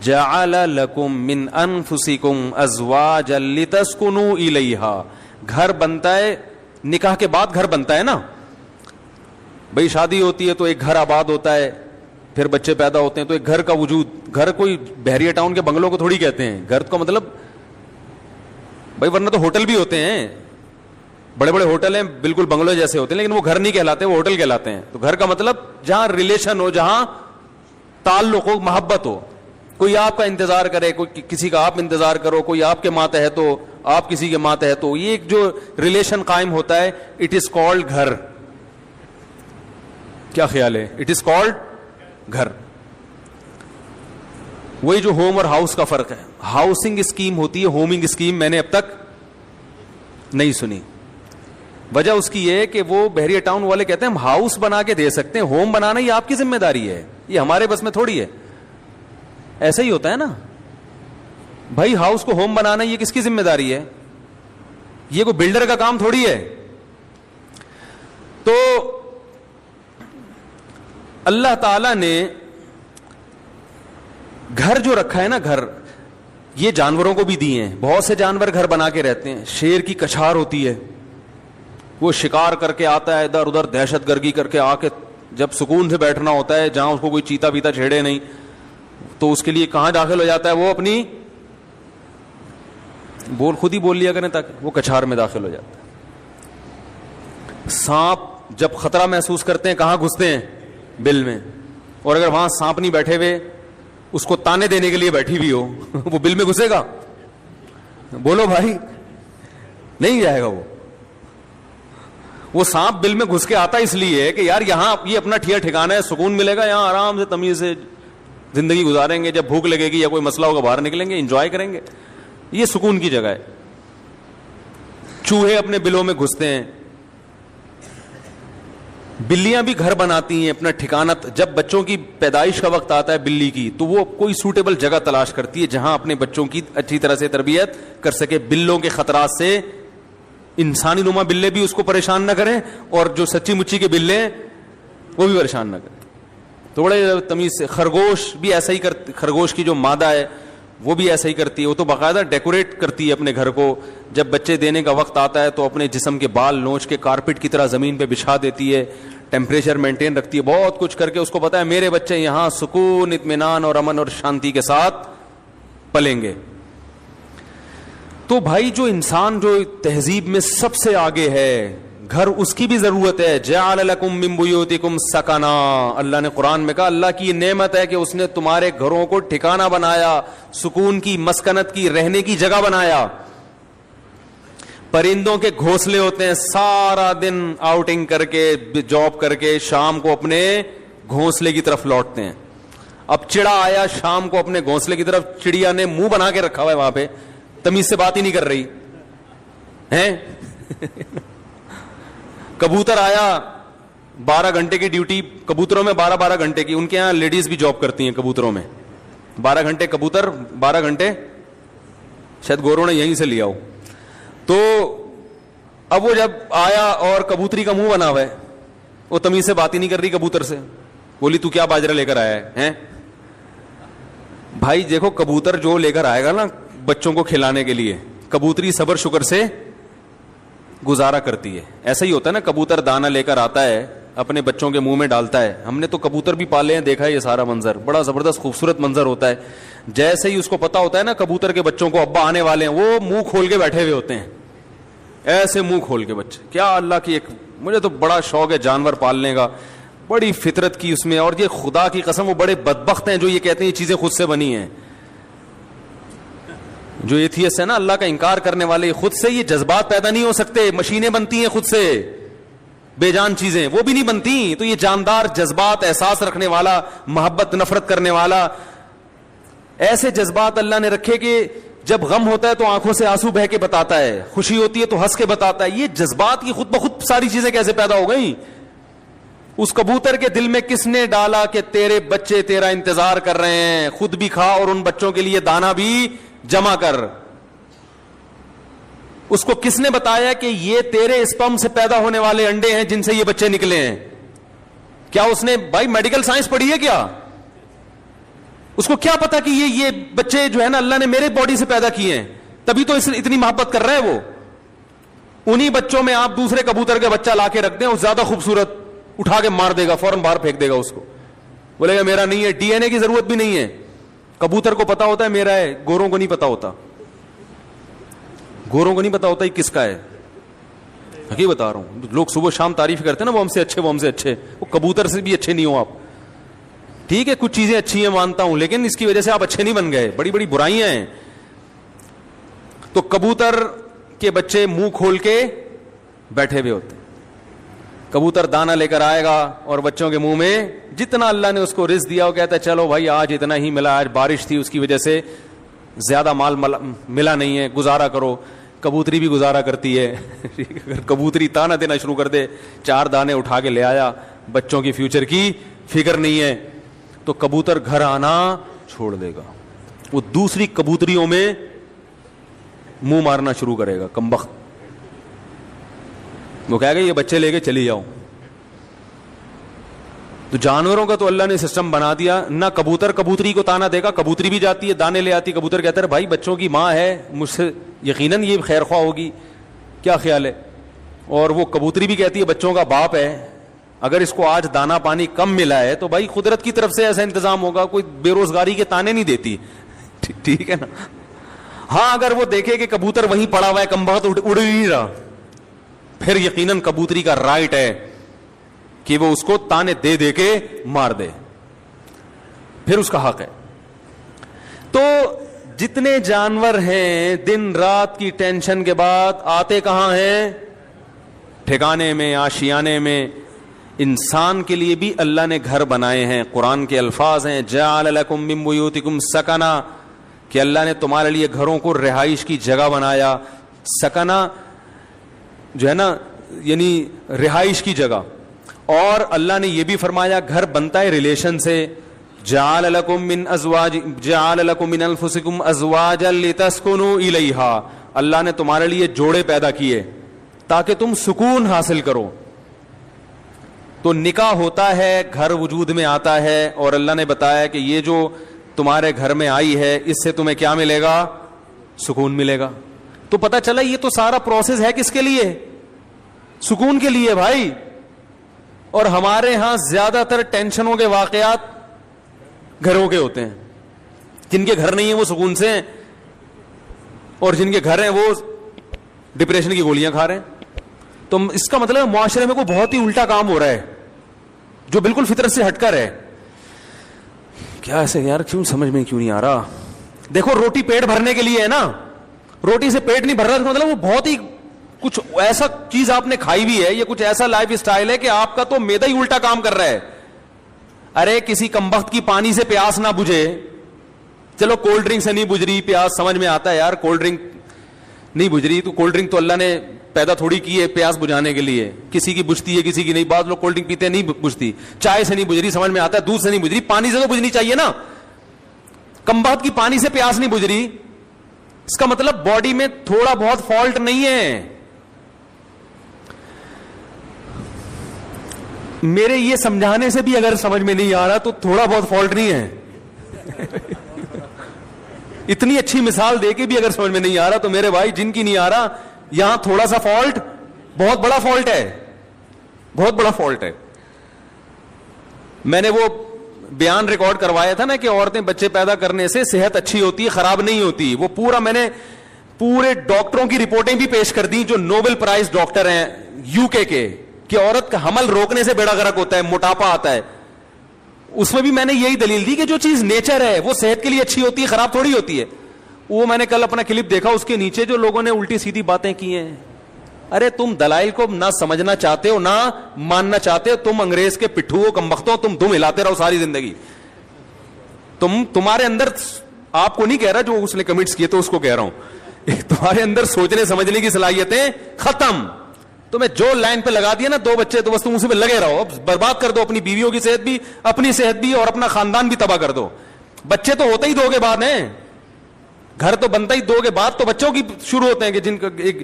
S1: جعل لکم من انفسکم ازواجا لتسکنوا الیہا. گھر بنتا ہے نکاح کے بعد, گھر بنتا ہے نا بھئی, شادی ہوتی ہے تو ایک گھر آباد ہوتا ہے, پھر بچے پیدا ہوتے ہیں تو ایک گھر کا وجود. گھر کوئی بحریہ ٹاؤن کے بنگلوں کو تھوڑی کہتے ہیں, گھر کا مطلب بھائی, ورنہ تو ہوٹل بھی ہوتے ہیں, بڑے بڑے ہوٹل ہیں بالکل بنگلوں جیسے ہوتے ہیں, لیکن وہ گھر نہیں کہلاتے, وہ ہوٹل کہلاتے ہیں. تو گھر کا مطلب جہاں ریلیشن ہو, جہاں تعلق ہو, محبت ہو, کوئی آپ کا انتظار کرے, کوئی کسی کا آپ انتظار کرو, کوئی آپ کے ماتحت ہو, آپ کسی کے ماتحت ہو, یہ ایک جو ریلیشن قائم ہوتا ہے, اٹ از کالڈ گھر. کیا خیال ہے؟ اٹ از کالڈ گھر. وہی جو ہوم اور ہاؤس کا فرق ہے. ہاؤسنگ اسکیم ہوتی ہے, ہومنگ اسکیم میں نے اب تک نہیں سنی. وجہ اس کی یہ کہ وہ بحریہ ٹاؤن والے کہتے ہیں ہم ہاؤس بنا کے دے سکتے ہیں, ہوم بنانا یہ آپ کی ذمہ داری ہے, یہ ہمارے بس میں تھوڑی ہے. ایسا ہی ہوتا ہے نا بھائی, ہاؤس کو ہوم بنانا یہ کس کی ذمہ داری ہے؟ یہ کوئی بلڈر کا کام تھوڑی ہے. تو اللہ تعالی نے گھر جو رکھا ہے نا, گھر یہ جانوروں کو بھی دیے ہیں. بہت سے جانور گھر بنا کے رہتے ہیں. شیر کی کچھار ہوتی ہے, وہ شکار کر کے آتا ہے, ادھر ادھر دہشت گردی کر کے آ کے جب سکون سے بیٹھنا ہوتا ہے, جہاں اس کو کوئی چیتا پیتا چھیڑے نہیں, تو اس کے لیے کہاں داخل ہو جاتا ہے؟ وہ اپنی خود ہی بول لیا کریں تاکہ وہ کچھار میں داخل ہو جاتا ہے. سانپ جب خطرہ محسوس کرتے ہیں کہاں گھستے ہیں؟ بل میں. اور اگر وہاں سانپ نہیں بیٹھے ہوئے, اس کو تانے دینے کے لیے بیٹھی بھی ہو, وہ بل میں گھسے گا؟ بولو بھائی, نہیں جائے گا. وہ سانپ بل میں گھس کے آتا اس لیے کہ یار یہاں یہ اپنا ٹھکانا ہے, سکون ملے گا, یہاں آرام سے تمیز سے زندگی گزاریں گے, جب بھوک لگے گی یا کوئی مسئلہ ہوگا باہر نکلیں گے, انجوائے کریں گے. یہ سکون کی جگہ ہے. چوہے اپنے بلوں میں گھستے ہیں, بلیاں بھی گھر بناتی ہیں اپنا ٹھکانہ. جب بچوں کی پیدائش کا وقت آتا ہے بلی کی, تو وہ کوئی سوٹیبل جگہ تلاش کرتی ہے جہاں اپنے بچوں کی اچھی طرح سے تربیت کر سکے. بلوں کے خطرات سے انسانی نما بلے بھی اس کو پریشان نہ کریں, اور جو سچی مچی کے بلے ہیں وہ بھی پریشان نہ کریں. تو بڑے تمیز سے. خرگوش بھی ایسا ہی کرتی, خرگوش کی جو مادہ ہے وہ بھی ایسا ہی کرتی ہے. وہ تو باقاعدہ ڈیکوریٹ کرتی ہے اپنے گھر کو. جب بچے دینے کا وقت آتا ہے تو اپنے جسم کے بال نوچ کے کارپٹ کی طرح زمین پہ بچھا دیتی ہے, ٹیمپریچر مینٹین رکھتی ہے, بہت کچھ کر کے اس کو پتا ہے میرے بچے یہاں سکون, اطمینان اور امن اور شانتی کے ساتھ پلیں گے. تو بھائی جو انسان جو تہذیب میں سب سے آگے ہے, گھر اس کی بھی ضرورت ہے. جعل لکم من بیوتکم سکنا. اللہ نے قرآن میں کہا اللہ کی یہ نعمت ہے کہ اس نے تمہارے گھروں کو ٹھکانہ بنایا, سکون کی, مسکنت کی, رہنے کی جگہ بنایا. پرندوں کے گھونسلے ہوتے ہیں, سارا دن آؤٹنگ کر کے, جاب کر کے, شام کو اپنے گھونسلے کی طرف لوٹتے ہیں. اب چڑا آیا شام کو اپنے گھونسلے کی طرف, چڑیا نے منہ بنا کے رکھا ہوا ہے وہاں پہ, تمیز سے بات ہی نہیں کر رہی ہیں. کبوتر آیا, 12 گھنٹے کی ڈیوٹی کبوتروں میں, 12 گھنٹے کی. ان کے یہاں لیڈیز بھی جاب کرتی ہیں کبوتروں میں. 12 گھنٹے کبوتر, 12 گھنٹے شاید گوروں نے یہیں سے لیا ہو. تو اب وہ جب آیا اور کبوتری کا منہ بنا ہوا ہے, وہ تمیز سے بات ہی نہیں کر رہی کبوتر سے. بولی تو کیا باجرہ لے کر آیا ہے؟ بھائی دیکھو کبوتر جو لے کر آئے گا نا بچوں کو کھلانے کے لیے, کبوتری صبر شکر سے گزارا کرتی ہے. ایسا ہی ہوتا ہے نا, کبوتر دانہ لے کر آتا ہے اپنے بچوں کے منہ میں ڈالتا ہے. ہم نے تو کبوتر بھی پالے ہیں, دیکھا ہے یہ سارا منظر, بڑا زبردست خوبصورت منظر ہوتا ہے. جیسے ہی اس کو پتا ہوتا ہے نا کبوتر کے بچوں کو ابا آنے والے ہیں, وہ منہ کھول کے بیٹھے ہوئے ہوتے ہیں, ایسے منہ کھول کے بچے. کیا اللہ کی ایک, مجھے تو بڑا شوق ہے جانور پالنے کا, بڑی فطرت کی اس میں. اور یہ خدا کی قسم وہ بڑے بدبخت ہیں جو یہ کہتے ہیں یہ چیزیں خود سے بنی ہیں. جو ایتھیسٹ ہے نا, اللہ کا انکار کرنے والے, خود سے یہ جذبات پیدا نہیں ہو سکتے. مشینیں بنتی ہیں خود سے, بے جان چیزیں وہ بھی نہیں بنتی. تو یہ جاندار جذبات, احساس رکھنے والا, محبت نفرت کرنے والا, ایسے جذبات اللہ نے رکھے کہ جب غم ہوتا ہے تو آنکھوں سے آنسو بہ کے بتاتا ہے, خوشی ہوتی ہے تو ہنس کے بتاتا ہے. یہ جذبات کی خود بخود ساری چیزیں کیسے پیدا ہو گئی؟ اس کبوتر کے دل میں کس نے ڈالا کہ تیرے بچے تیرا انتظار کر رہے ہیں, خود بھی کھا اور ان بچوں کے لیے دانا بھی جمع کر. اس کو کس نے بتایا کہ یہ تیرے اسپرم سے پیدا ہونے والے انڈے ہیں جن سے یہ بچے نکلے ہیں؟ کیا اس نے بھائی میڈیکل سائنس پڑھی ہے کیا؟ اس کو کیا پتا کہ یہ بچے جو ہے نا اللہ نے میرے باڈی سے پیدا کیے ہیں, تبھی تو اتنی محبت کر رہا ہے وہ. انہی بچوں میں آپ دوسرے کبوتر کا بچہ لا کے رکھ دیں, وہ زیادہ خوبصورت, اٹھا کے مار دے گا, فوراً باہر پھینک دے گا اس کو, بولے گا میرا نہیں ہے. ڈی این اے کی ضرورت بھی نہیں ہے, کبوتر کو پتا ہوتا ہے میرا ہے, گوروں کو نہیں پتا ہوتا. گوروں کو نہیں پتا ہوتا یہ کس کا ہے. حقیقت بتا رہا ہوں, لوگ صبح شام تعریف کرتے ہیں نا, وہ ہم سے اچھے, وہ ہم سے اچھے. وہ کبوتر سے بھی اچھے نہیں ہو آپ. ٹھیک ہے کچھ چیزیں اچھی ہیں مانتا ہوں, لیکن اس کی وجہ سے آپ اچھے نہیں بن گئے, بڑی بڑی برائیاں ہیں. تو کبوتر کے بچے منہ کھول کے بیٹھے ہوئے ہوتے. کبوتر دانا لے کر آئے گا اور بچوں کے منہ میں جتنا اللہ نے اس کو رزق دیا وہ کہتا ہے چلو بھائی آج اتنا ہی ملا, آج بارش تھی اس کی وجہ سے زیادہ مال ملا نہیں ہے, گزارا کرو. کبوتری بھی گزارا کرتی ہے. اگر کبوتری تانا دینا شروع کر دے, 4 دانے اٹھا کے لے آیا, بچوں کی فیوچر کی فکر نہیں ہے, تو کبوتر گھر آنا چھوڑ دے گا. وہ دوسری کبوتریوں میں منہ مارنا شروع کرے گا, کمبخت. وہ کہے گا یہ بچے لے کے چلی جاؤ. تو جانوروں کا تو اللہ نے سسٹم بنا دیا, نہ کبوتر کبوتری کو تانا دے گا, کبوتری بھی جاتی ہے دانے لے آتی, کبوتر کہتا ہے بھائی بچوں کی ماں ہے, مجھ سے یقیناً یہ خیر خواہ ہوگی, کیا خیال ہے. اور وہ کبوتری بھی کہتی ہے بچوں کا باپ ہے, اگر اس کو آج دانا پانی کم ملا ہے تو بھائی قدرت کی طرف سے ایسا انتظام ہوگا, کوئی بے روزگاری کے تانے نہیں دیتی. ٹھیک ہے نا. ہاں اگر وہ دیکھے کہ کبوتر وہیں پڑا ہوا ہے, کمبخت اڑ نہیں رہا, پھر یقیناً کبوتری کا رائٹ ہے کہ وہ اس کو تانے دے دے کے مار دے, پھر اس کا حق ہے. تو جتنے جانور ہیں دن رات کی ٹینشن کے بعد آتے کہاں ہیں؟ ٹھکانے میں, آشیانے میں. انسان کے لیے بھی اللہ نے گھر بنائے ہیں. قرآن کے الفاظ ہیں جعل لکم من بیوتکم سکنا, کہ اللہ نے تمہارے لیے گھروں کو رہائش کی جگہ بنایا. سکنا جو ہے نا یعنی رہائش کی جگہ. اور اللہ نے یہ بھی فرمایا گھر بنتا ہے ریلیشن سے. جعل لکم من ازواج جعل لکم من انفسکم ازواجا لتسکنوا الیہا, اللہ نے تمہارے لیے جوڑے پیدا کیے تاکہ تم سکون حاصل کرو. تو نکاح ہوتا ہے, گھر وجود میں آتا ہے, اور اللہ نے بتایا کہ یہ جو تمہارے گھر میں آئی ہے اس سے تمہیں کیا ملے گا؟ سکون ملے گا. تو پتہ چلا یہ تو سارا پروسیس ہے کس کے لیے؟ سکون کے لیے بھائی. اور ہمارے ہاں زیادہ تر ٹینشنوں کے واقعات گھروں کے ہوتے ہیں. جن کے گھر نہیں ہیں وہ سکون سے ہیں, اور جن کے گھر ہیں وہ ڈپریشن کی گولیاں کھا رہے ہیں. تو اس کا مطلب معاشرے میں کوئی بہت ہی الٹا کام ہو رہا ہے جو بالکل فطرت سے ہٹ کر ہے. کیا ایسے یار کیوں سمجھ میں کیوں نہیں آ رہا؟ دیکھو روٹی پیٹ بھرنے کے لیے ہے نا, روٹی سے پیٹ نہیں بھر رہا, مطلب وہ بہت ہی کچھ ایسا چیز آپ نے کھائی بھی ہے, یہ کچھ ایسا لائف اسٹائل ہے کہ آپ کا تو میدا ہی الٹا کام کر رہا ہے. ارے کسی کمبخت کی پانی سے پیاس نہ بجھے, چلو کولڈ ڈرنک سے نہیں بجھ رہی پیاس, سمجھ میں آتا ہے یار کولڈ ڈرنک نہیں بجھ رہی, تو کولڈ ڈرنک تو اللہ نے پیدا تھوڑی کی ہے پیاس بجھانے کے لیے. کسی کی بجھتی ہے کسی کی نہیں. بعض لوگ کولڈ ڈرنک پیتے ہیں نہیں بجھتی, چائے سے نہیں بجھ رہی, سمجھ میں آتا ہے. دودھ سے نہیں بجھ رہی, پانی سے تو بجھنی چاہیے نا. کمبخت کی پانی سے پیاس نہیں بجھ رہی, اس کا مطلب باڈی میں تھوڑا بہت فالٹ نہیں ہے. میرے یہ سمجھانے سے بھی اگر سمجھ میں نہیں آ رہا تو تھوڑا بہت فالٹ نہیں ہے. اتنی اچھی مثال دے کے بھی اگر سمجھ میں نہیں آ رہا تو میرے بھائی جن کی نہیں آ رہا, یہاں تھوڑا سا فالٹ بہت بڑا فالٹ ہے, بہت بڑا فالٹ ہے. میں نے وہ بیان ریکارڈ کروایا تھا نا کہ عورتیں بچے پیدا کرنے سے صحت اچھی ہوتی ہے, خراب نہیں ہوتی. وہ پورا میں نے پورے ڈاکٹروں کی رپورٹیں بھی پیش کر دی جو نوبل پرائز ڈاکٹر ہیں یو کے, کہ عورت کا حمل روکنے سے بیڑا غرق ہوتا ہے, موٹاپا آتا ہے. اس میں بھی میں نے یہی دلیل دی کہ جو چیز نیچر ہے وہ صحت کے لیے اچھی ہوتی ہے, خراب تھوڑی ہوتی ہے. وہ میں نے کل اپنا کلپ دیکھا, اس کے نیچے جو لوگوں نے الٹی سیدھی باتیں کی ہیں. ارے تم دلائل کو نہ سمجھنا چاہتے ہو نہ ماننا چاہتے ہو, تم انگریز کے پٹھو ہو, کمبختو, تم دم ہلاتے رہو ساری زندگی. تمہارے اندر, آپ کو نہیں کہہ رہا جو اس نے کمنٹس کیے تو اس کو کہہ رہا ہوں, تمہارے اندر سوچنے سمجھنے کی صلاحیتیں ختم. تمہیں جو لائن پہ لگا دیا نا 2 بچے, تو بس تم اسی پہ لگے رہو, برباد کر دو اپنی بیویوں کی صحت بھی, اپنی صحت بھی, اور اپنا خاندان بھی تباہ کر دو. بچے تو ہوتے ہی 2 کے بعد ہیں, گھر تو بنتا ہی 2 کے بعد تو بچوں کی شروع ہوتے ہیں کہ جن کا ایک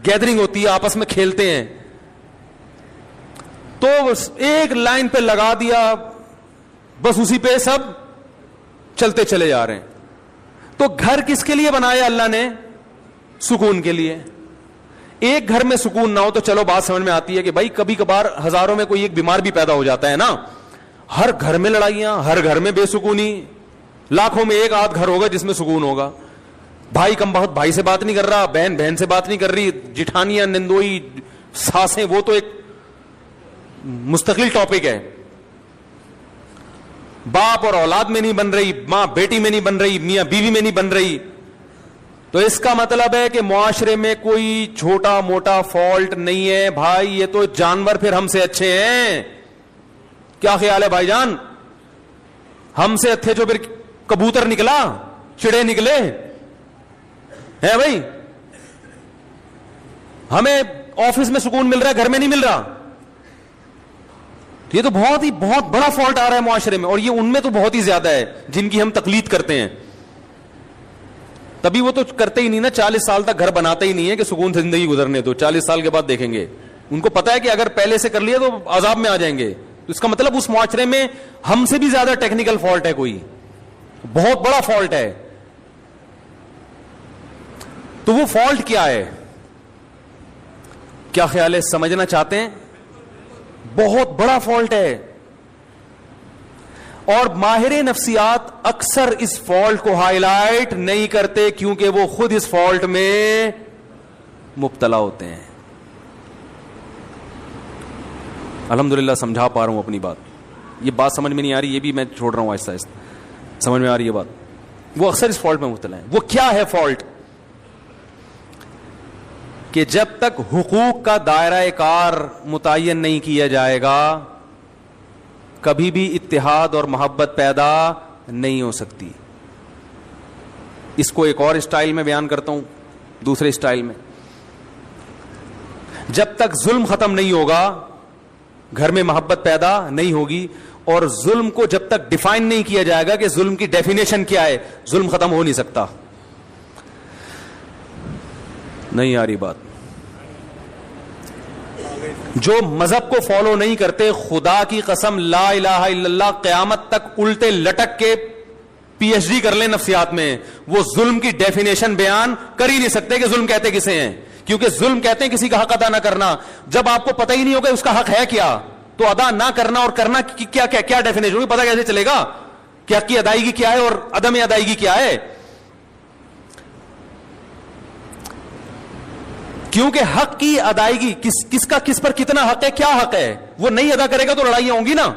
S1: گیدرنگ ہوتی ہے, آپس میں کھیلتے ہیں. تو ایک لائن پہ لگا دیا, بس اسی پہ سب چلتے چلے جا رہے ہیں. تو گھر کس کے لیے بنایا اللہ نے؟ سکون کے لیے. ایک گھر میں سکون نہ ہو تو چلو بات سمجھ میں آتی ہے کہ بھائی کبھی کبھار ہزاروں میں کوئی ایک بیمار بھی پیدا ہو جاتا ہے نا. ہر گھر میں لڑائیاں, ہر گھر میں بے سکونی, لاکھوں میں ایک آدھ گھر ہوگا جس میں سکون ہوگا. بھائی کم بہت بھائی سے بات نہیں کر رہا, بہن بہن سے بات نہیں کر رہی, جٹھانیاں, نندوئی, ساسیں, وہ تو ایک مستقل ٹاپک ہے. باپ اور اولاد میں نہیں بن رہی, ماں بیٹی میں نہیں بن رہی, میاں بیوی میں نہیں بن رہی. تو اس کا مطلب ہے کہ معاشرے میں کوئی چھوٹا موٹا فالٹ نہیں ہے بھائی, یہ تو جانور پھر ہم سے اچھے ہیں. کیا خیال ہے بھائی جان؟ ہم سے اچھے جو پھر کبوتر نکلا, چڑے نکلے ہیں بھائی. ہمیں آفس میں سکون مل رہا ہے, گھر میں نہیں مل رہا. یہ تو بہت بڑا فالٹ آ رہا ہے معاشرے میں, اور یہ ان میں تو بہت ہی زیادہ ہے جن کی ہم تقلید کرتے ہیں. تبھی وہ تو کرتے ہی نہیں نا, 40 سال تک گھر بناتے ہی نہیں ہے کہ سکون سے زندگی گزرنے دو, 40 سال کے بعد دیکھیں گے. ان کو پتا ہے کہ اگر پہلے سے کر لیا تو عذاب میں آ جائیں گے. تو اس کا مطلب اس معاشرے میں ہم سے بھی زیادہ ٹیکنیکل فالٹ ہے, کوئی بہت بڑا فالٹ ہے. تو وہ فالٹ کیا ہے؟ کیا خیال ہے, سمجھنا چاہتے ہیں؟ بہت بڑا فالٹ ہے. اور ماہر نفسیات اکثر اس فالٹ کو ہائی لائٹ نہیں کرتے کیونکہ وہ خود اس فالٹ میں مبتلا ہوتے ہیں. الحمدللہ سمجھا پا رہا ہوں اپنی بات. یہ بات سمجھ میں نہیں آ رہی, یہ بھی میں چھوڑ رہا ہوں آہستہ آہستہ. سمجھ میں آ رہی ہے بات؟ وہ اکثر اس فالٹ میں مبتلا ہیں. وہ کیا ہے فالٹ؟ کہ جب تک حقوق کا دائرہ کار متعین نہیں کیا جائے گا کبھی بھی اتحاد اور محبت پیدا نہیں ہو سکتی. اس کو ایک اور اسٹائل میں بیان کرتا ہوں, دوسرے اسٹائل میں. جب تک ظلم ختم نہیں ہوگا گھر میں محبت پیدا نہیں ہوگی, اور ظلم کو جب تک ڈیفائن نہیں کیا جائے گا کہ ظلم کی ڈیفینیشن کیا ہے, ظلم ختم ہو نہیں سکتا. نہیں آ رہی بات؟ جو مذہب کو فالو نہیں کرتے, خدا کی قسم لا الہ الا اللہ, قیامت تک الٹے لٹک کے پی ایچ ڈی کر لیں نفسیات میں, وہ ظلم کی ڈیفینیشن بیان کر ہی نہیں سکتے کہ ظلم کہتے کسے ہیں. کیونکہ ظلم کہتے ہیں کسی کا حق ادا نہ کرنا. جب آپ کو پتہ ہی نہیں ہوگا اس کا حق ہے کیا, تو ادا نہ کرنا اور کرنا کیا ڈیفینیشن ہوگی, پتہ کیسے چلے گا کہ حق کی ادائیگی کیا ہے اور عدم ادائیگی کیا ہے؟ کیونکہ حق کی ادائیگی کس کا کس پر کتنا حق ہے, کیا حق ہے, وہ نہیں ادا کرے گا تو لڑائیاں ہوں گی نا.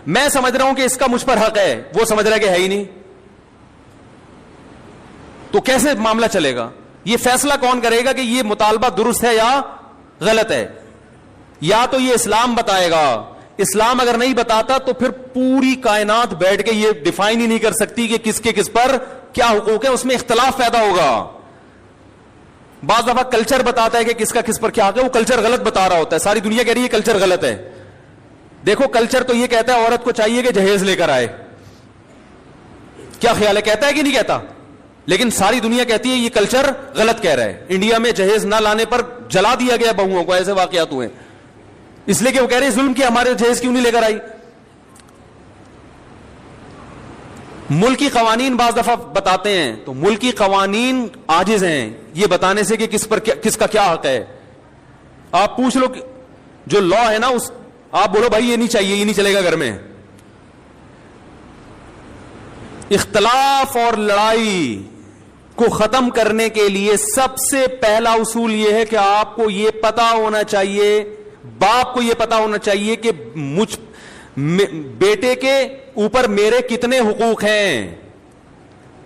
S1: میں سمجھ رہا ہوں کہ اس کا مجھ پر حق ہے, وہ سمجھ رہا ہے کہ ہے ہی نہیں, تو کیسے معاملہ چلے گا؟ یہ فیصلہ کون کرے گا کہ یہ مطالبہ درست ہے یا غلط ہے؟ یا تو یہ اسلام بتائے گا. اسلام اگر نہیں بتاتا تو پھر پوری کائنات بیٹھ کے یہ ڈیفائن ہی نہیں کر سکتی کہ کس کے کس پر کیا حقوق ہے, اس میں اختلاف پیدا ہوگا. بعض دفعہ کلچر بتاتا ہے کہ کس کا کس پر کیا حق ہے, وہ کلچر غلط بتا رہا ہوتا ہے, ساری دنیا کہہ رہی ہے کلچر غلط ہے. دیکھو کلچر تو یہ کہتا ہے عورت کو چاہیے کہ جہیز لے کر آئے. کیا خیال ہے, کہتا ہے کہ نہیں کہتا؟ لیکن ساری دنیا کہتی ہے یہ کلچر غلط کہہ رہا ہے. انڈیا میں جہیز نہ لانے پر جلا دیا گیا بہوؤں کو, ایسے واقعات ہوئے, اس لیے کہ وہ کہہ رہے ہیں ظلم کیا, ہمارے جہیز کیوں نہیں لے کر آئی. ملکی قوانین بعض دفعہ بتاتے ہیں تو ملکی قوانین عاجز ہیں یہ بتانے سے کہ کس کا کیا حق ہے. آپ پوچھ لو جو لا ہے نا, اس آپ بولو بھائی یہ نہیں چاہیے, یہ نہیں چلے گا گھر میں. اختلاف اور لڑائی کو ختم کرنے کے لیے سب سے پہلا اصول یہ ہے کہ آپ کو یہ پتا ہونا چاہیے, باپ کو یہ پتا ہونا چاہیے کہ بیٹے کے اوپر میرے کتنے حقوق ہیں.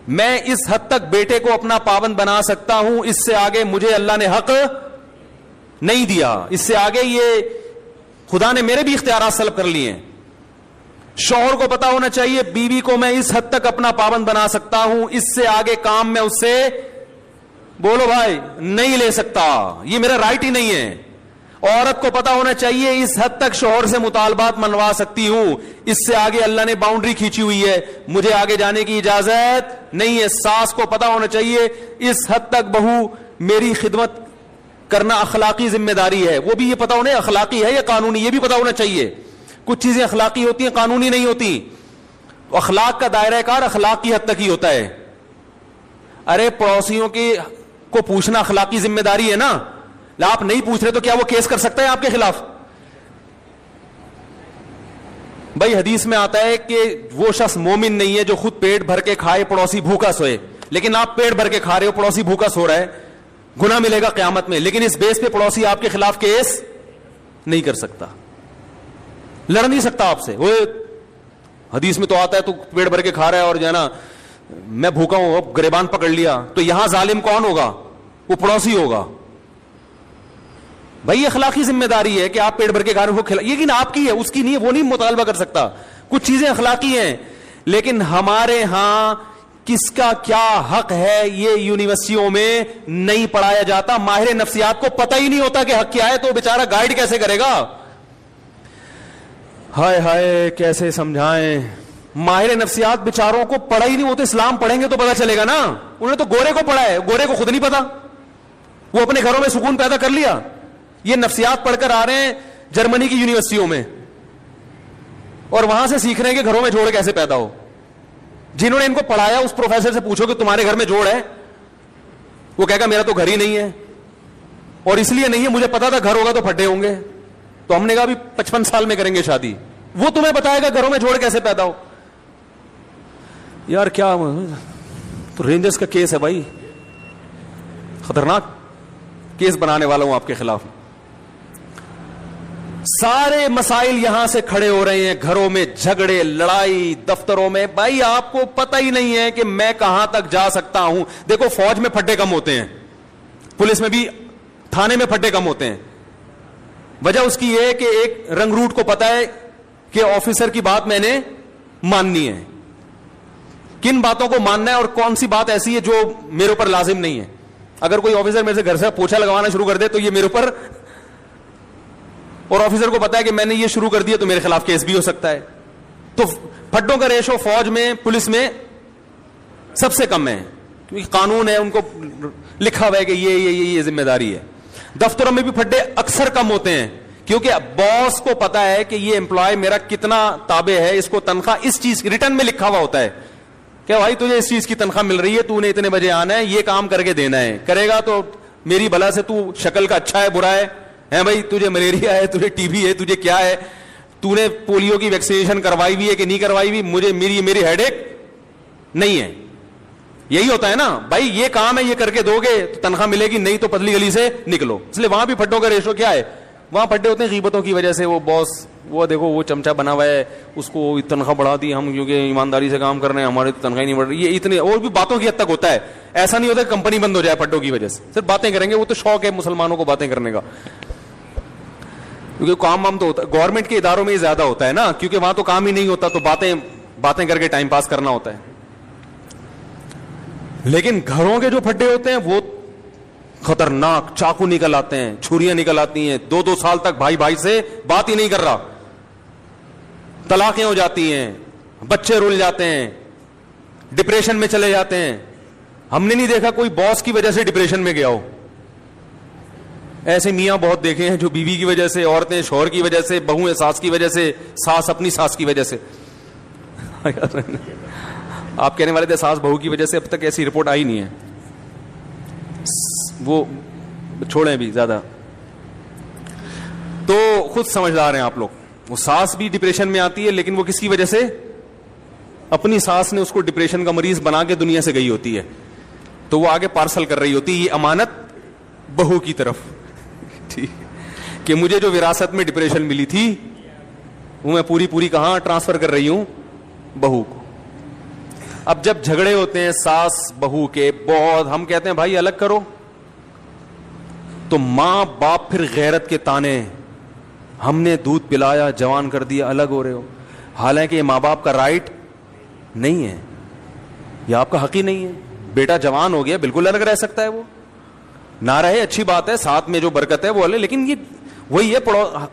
S1: میں اس حد تک بیٹے کو اپنا پابند بنا سکتا ہوں, اس سے آگے مجھے اللہ نے حق نہیں دیا, اس سے آگے یہ خدا نے میرے بھی اختیارات سلب کر لیے ہیں. شوہر کو پتا ہونا چاہیے بیوی کو میں اس حد تک اپنا پابند بنا سکتا ہوں, اس سے آگے کام میں اس سے بولو بھائی نہیں لے سکتا, یہ میرا رائٹ ہی نہیں ہے. عورت کو پتا ہونا چاہیے اس حد تک شوہر سے مطالبات منوا سکتی ہوں, اس سے آگے اللہ نے باؤنڈری کھینچی ہوئی ہے, مجھے آگے جانے کی اجازت نہیں ہے. ساس کو پتا ہونا چاہیے اس حد تک بہو میری خدمت کرنا اخلاقی ذمہ داری ہے. وہ بھی یہ پتا ہونا اخلاقی ہے یا قانونی, یہ بھی پتا ہونا چاہیے. کچھ چیزیں اخلاقی ہوتی ہیں, قانونی نہیں ہوتی. اخلاق کا دائرہ کار اخلاق کی حد تک ہی ہوتا ہے. ارے پڑوسیوں کو پوچھنا اخلاقی ذمہ داری ہے نا, آپ نہیں پوچھ رہے تو کیا وہ کیس کر سکتا ہے آپ کے خلاف؟ بھائی حدیث میں آتا ہے کہ وہ شخص مومن نہیں ہے جو خود پیٹ بھر کے کھائے پڑوسی بھوکا سوئے. لیکن آپ پیٹ بھر کے کھا رہے ہو, پڑوسی بھوکا سو رہا ہے, گناہ ملے گا قیامت میں. لیکن اس بیس پہ پڑوسی آپ کے خلاف کیس نہیں کر سکتا, لڑ نہیں سکتا آپ سے. وہ حدیث میں تو آتا ہے تو پیٹ بھر کے کھا رہا ہے اور جو ہے نا میں بھوکا ہوں, اب گریبان پکڑ لیا, تو یہاں ظالم کون ہوگا؟ وہ پڑوسی ہوگا. بھائی اخلاقی ذمہ داری ہے کہ آپ پیٹ بھر کے کھا رہے ہو, لیکن آپ کی ہے, اس کی نہیں ہے, وہ نہیں مطالبہ کر سکتا. کچھ چیزیں اخلاقی ہیں, لیکن ہمارے ہاں کس کا کیا حق ہے یہ یونیورسٹیوں میں نہیں پڑھایا جاتا. ماہر نفسیات کو پتہ ہی نہیں ہوتا کہ حق کیا ہے, تو بیچارہ گائیڈ کیسے کرے گا؟ ہائے ہائے کیسے سمجھائیں. ماہر نفسیات بیچاروں کو پڑھا ہی نہیں ہوتا. اسلام پڑھیں گے تو پتا چلے گا نا. انہوں نے تو گورے کو پڑھا ہے, گورے کو خود نہیں پتا, وہ اپنے گھروں میں سکون پیدا کر لیا. یہ نفسیات پڑھ کر آ رہے ہیں جرمنی کی یونیورسٹیوں میں, اور وہاں سے سیکھ رہے ہیں کہ گھروں میں جوڑ کیسے پیدا ہو. جنہوں نے ان کو پڑھایا اس پروفیسر سے پوچھو کہ تمہارے گھر میں جوڑ ہے, وہ کہے گا میرا تو گھر ہی نہیں ہے, اور اس لیے نہیں ہے مجھے پتا تھا گھر ہوگا تو پھٹے ہوں گے. تو ہم نے کہا بھی 55 سال میں کریں گے شادی, وہ تمہیں بتائے گا گھروں میں جوڑ کیسے پیدا ہو. یار کیا تو رینجرز کا کیس ہے بھائی, خطرناک کیس بنانے والا ہوں آپ کے خلاف. سارے مسائل یہاں سے کھڑے ہو رہے ہیں, گھروں میں جھگڑے لڑائی, دفتروں میں. بھائی آپ کو پتہ ہی نہیں ہے کہ میں کہاں تک جا سکتا ہوں. دیکھو فوج میں پھٹے کم ہوتے ہیں, پولیس میں بھی, تھانے میں پھٹے کم ہوتے ہیں. وجہ اس کی یہ ہے کہ ایک رنگ روٹ کو پتا ہے کہ آفیسر کی بات میں نے ماننی ہے, کن باتوں کو ماننا ہے اور کون سی بات ایسی ہے جو میرے اوپر لازم نہیں ہے. اگر کوئی آفیسر میرے سے گھر سے پوچھا لگوانا شروع کر دے تو یہ میرے اوپر, اور آفیسر کو پتا ہے کہ میں نے یہ شروع کر دیا تو میرے خلاف کیس بھی ہو سکتا ہے. تو پھٹوں کا ریشو فوج میں پولیس میں سب سے کم ہے, کیونکہ قانون ہے, ان کو لکھا ہوا ہے کہ یہ ذمہ داری ہے. دفتروں میں بھی پھٹے اکثر کم ہوتے ہیں, کیونکہ باس کو پتا ہے کہ یہ امپلائی میرا کتنا تابع ہے, اس کو تنخواہ اس چیز ریٹرن میں لکھا ہوا ہوتا ہے کہ بھائی تجھے اس چیز کی تنخواہ مل رہی ہے, تو نے اتنے بجے آنا ہے, یہ کام کر کے دینا ہے. کرے گا تو میری بلا سے, تو شکل کا اچھا ہے برا ہے بھائی, تجھے ملیریا ہے, تجھے ٹی بی ہے, تجھے کیا ہے, تو نے پولیو کی ویکسینیشن کروائی ہوئی ہے کہ نہیں کروائی ہوئی, مجھے میری ہیڈ ایک نہیں ہے. یہی ہوتا ہے نا بھائی, یہ کام ہے یہ کر کے دو گے تو تنخواہ ملے گی, نہیں تو پتلی گلی سے نکلو. اس لیے وہاں بھی پھٹوں کا ریشو کیا ہے, وہاں پھٹے ہوتے ہیں غیبتوں کی وجہ سے. وہ باس, وہ دیکھو وہ چمچا بنا ہوا ہے, اس کو تنخواہ بڑھا دی ہم کیونکہ ایمانداری سے کام کر رہے ہیں, ہماری تنخواہ نہیں بڑھ رہی. یہ اتنے اور بھی باتوں کی حد تک ہوتا ہے. ایسا نہیں ہوتا کہ کمپنی بند ہو جائے پھٹوں کی وجہ سے, صرف باتیں کریں گے. وہ تو شوق ہے مسلمانوں کو باتیں کرنے کا, کیونکہ کام وام تو ہوتا ہے گورنمنٹ کے اداروں میں ہی زیادہ ہوتا ہے نا, کیونکہ وہاں تو کام ہی نہیں ہوتا, تو باتیں کر کے ٹائم پاس کرنا ہوتا ہے. لیکن گھروں کے جو پھٹے ہوتے ہیں وہ خطرناک, چاقو نکل آتے ہیں, چھریاں نکل آتی ہیں, 2 سال تک بھائی سے بات ہی نہیں کر رہا, طلاقیں ہو جاتی ہیں, بچے رول جاتے ہیں, ڈپریشن میں چلے جاتے ہیں. ہم نے نہیں دیکھا کوئی باس کی وجہ سے ڈپریشن میں گیا ہو. ایسے میاں بہت دیکھے ہیں جو بیوی کی وجہ سے, عورتیں شوہر کی وجہ سے, بہویں ساس کی وجہ سے, ساس اپنی ساس کی وجہ سے. آپ کہنے والے تھے ساس بہو کی وجہ سے, اب تک ایسی رپورٹ آئی نہیں ہے, وہ چھوڑیں بھی زیادہ. تو خود سمجھدار ہیں آپ لوگ. وہ ساس بھی ڈپریشن میں آتی ہے, لیکن وہ کس کی وجہ سے, اپنی ساس نے اس کو ڈپریشن کا مریض بنا کے دنیا سے گئی ہوتی ہے, تو وہ آگے پارسل کر رہی ہوتی ہے یہ امانت بہو کی طرف, ٹھیک, کہ مجھے جو وراثت میں ڈپریشن ملی تھی وہ میں پوری کہاں ٹرانسفر کر رہی ہوں, بہو کو. اب جب جھگڑے ہوتے ہیں ساس بہو کے بہت, ہم کہتے ہیں بھائی الگ کرو, تو ماں باپ پھر غیرت کے تانے, ہم نے دودھ پلایا جوان کر دیا الگ ہو رہے ہو. حالانکہ یہ ماں باپ کا رائٹ نہیں ہے, یہ آپ کا حق ہی نہیں ہے. بیٹا جوان ہو گیا بالکل الگ رہ سکتا ہے, وہ نہ رہے اچھی بات ہے, ساتھ میں جو برکت ہے وہ الگ, لیکن یہ وہی ہے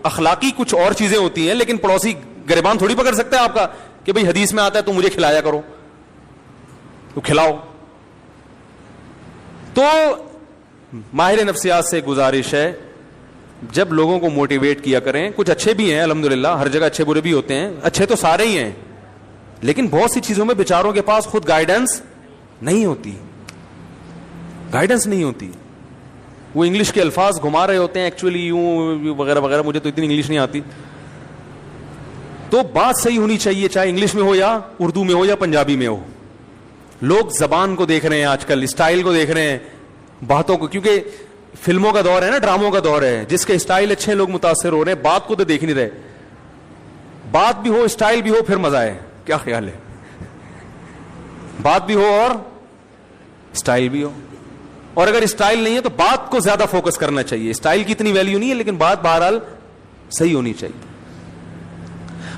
S1: اخلاقی کچھ اور چیزیں ہوتی ہیں. لیکن پڑوسی گریبان تھوڑی پکڑ سکتا ہے آپ کا کہ بھئی حدیث میں آتا ہے تو مجھے کھلایا کرو, تو کھلاؤ. تو ماہر نفسیات سے گزارش ہے, جب لوگوں کو موٹیویٹ کیا کریں, کچھ اچھے بھی ہیں الحمدللہ, ہر جگہ اچھے برے بھی ہوتے ہیں, اچھے تو سارے ہی ہیں, لیکن بہت سی چیزوں میں بیچاروں کے پاس خود گائیڈنس نہیں ہوتی, گائیڈنس نہیں ہوتی. وہ انگلش کے الفاظ گھما رہے ہوتے ہیں ایکچولی یوں وغیرہ وغیرہ, مجھے تو اتنی انگلش نہیں آتی. تو بات صحیح ہونی چاہیے, چاہے انگلش میں ہو یا اردو میں ہو یا پنجابی میں ہو. لوگ زبان کو دیکھ رہے ہیں آج کل, اسٹائل کو دیکھ رہے ہیں, باتوں کو, کیونکہ فلموں کا دور ہے نا, ڈراموں کا دور ہے, جس کے اسٹائل اچھے ہیں لوگ متاثر ہو رہے ہیں, بات کو تو دیکھ نہیں رہے. بات بھی ہو اسٹائل بھی ہو پھر مزہ ہے. کیا خیال ہے؟ بات بھی ہو اور اسٹائل بھی ہو, اور اگر اسٹائل نہیں ہے تو بات کو زیادہ فوکس کرنا چاہیے. اسٹائل کی اتنی ویلیو نہیں ہے, لیکن بات بہرحال صحیح ہونی چاہیے.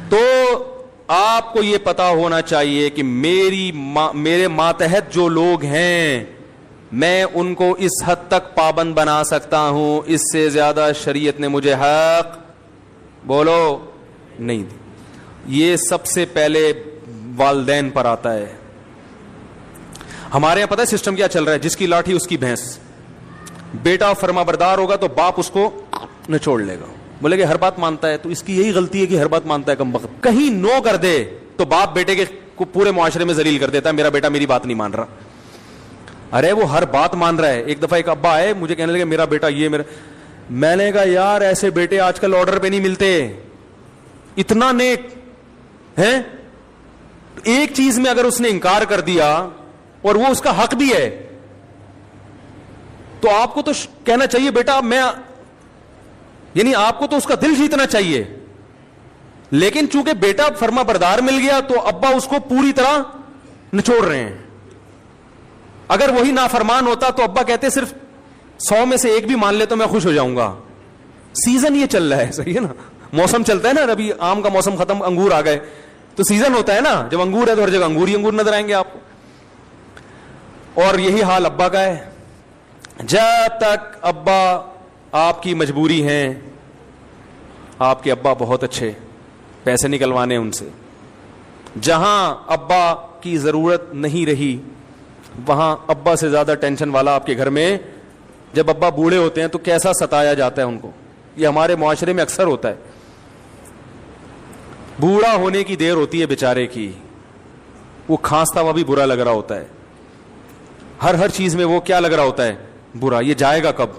S1: تو آپ کو یہ پتا ہونا چاہیے کہ میرے ماتحت جو لوگ ہیں میں ان کو اس حد تک پابند بنا سکتا ہوں, اس سے زیادہ شریعت نے مجھے حق بولو نہیں دی. یہ سب سے پہلے والدین پر آتا ہے. ہمارے یہاں پتہ ہے سسٹم کیا چل رہا ہے, جس کی لاٹھی اس کی بھینس. بیٹا فرما بردار ہوگا تو باپ اس کو نچوڑ لے گا, بولے کہ ہر بات مانتا ہے, تو اس کی یہی غلطی ہے کہ ہر بات مانتا ہے کم وقت. کہیں نو کر دے تو باپ بیٹے کے کو پورے معاشرے میں ذلیل کر دیتا ہے, میرا بیٹا میری بات نہیں مان رہا. ارے وہ ہر بات مان رہا ہے. ایک دفعہ ایک ابا آئے مجھے کہنے لگے میرا بیٹا یہ میرا, میں نے کہا یار ایسے بیٹے آج کل آرڈر پہ نہیں ملتے, اتنا نیک ہیں. ایک چیز میں اگر اس نے انکار کر دیا اور وہ اس کا حق بھی ہے تو آپ کو تو کہنا چاہیے بیٹا میں, یعنی آپ کو تو اس کا دل جیتنا چاہیے. لیکن چونکہ بیٹا فرما بردار مل گیا تو ابا اس کو پوری طرح نچوڑ رہے ہیں. اگر وہی نافرمان ہوتا تو ابا کہتے صرف 100 میں سے ایک بھی مان لے تو میں خوش ہو جاؤں گا. سیزن یہ چل رہا ہے, صحیح ہے نا, موسم چلتا ہے نا, ابھی آم کا موسم ختم, انگور آ گئے, تو سیزن ہوتا ہے نا, جب انگور ہے تو ہر جگہ انگور ہی انگور نظر آئیں گے آپ کو. اور یہی حال ابا کا ہے. جب تک ابا آپ کی مجبوری ہیں, آپ کے ابا بہت اچھے, پیسے نکلوانے ان سے, جہاں ابا کی ضرورت نہیں رہی وہاں ابا سے زیادہ ٹینشن والا آپ کے گھر میں. جب ابا بوڑھے ہوتے ہیں تو کیسا ستایا جاتا ہے ان کو, یہ ہمارے معاشرے میں اکثر ہوتا ہے. بوڑھا ہونے کی دیر ہوتی ہے بیچارے کی, وہ کھانستا ہوا بھی برا لگ رہا ہوتا ہے, ہر چیز میں وہ کیا لگ رہا ہوتا ہے, برا. یہ جائے گا کب؟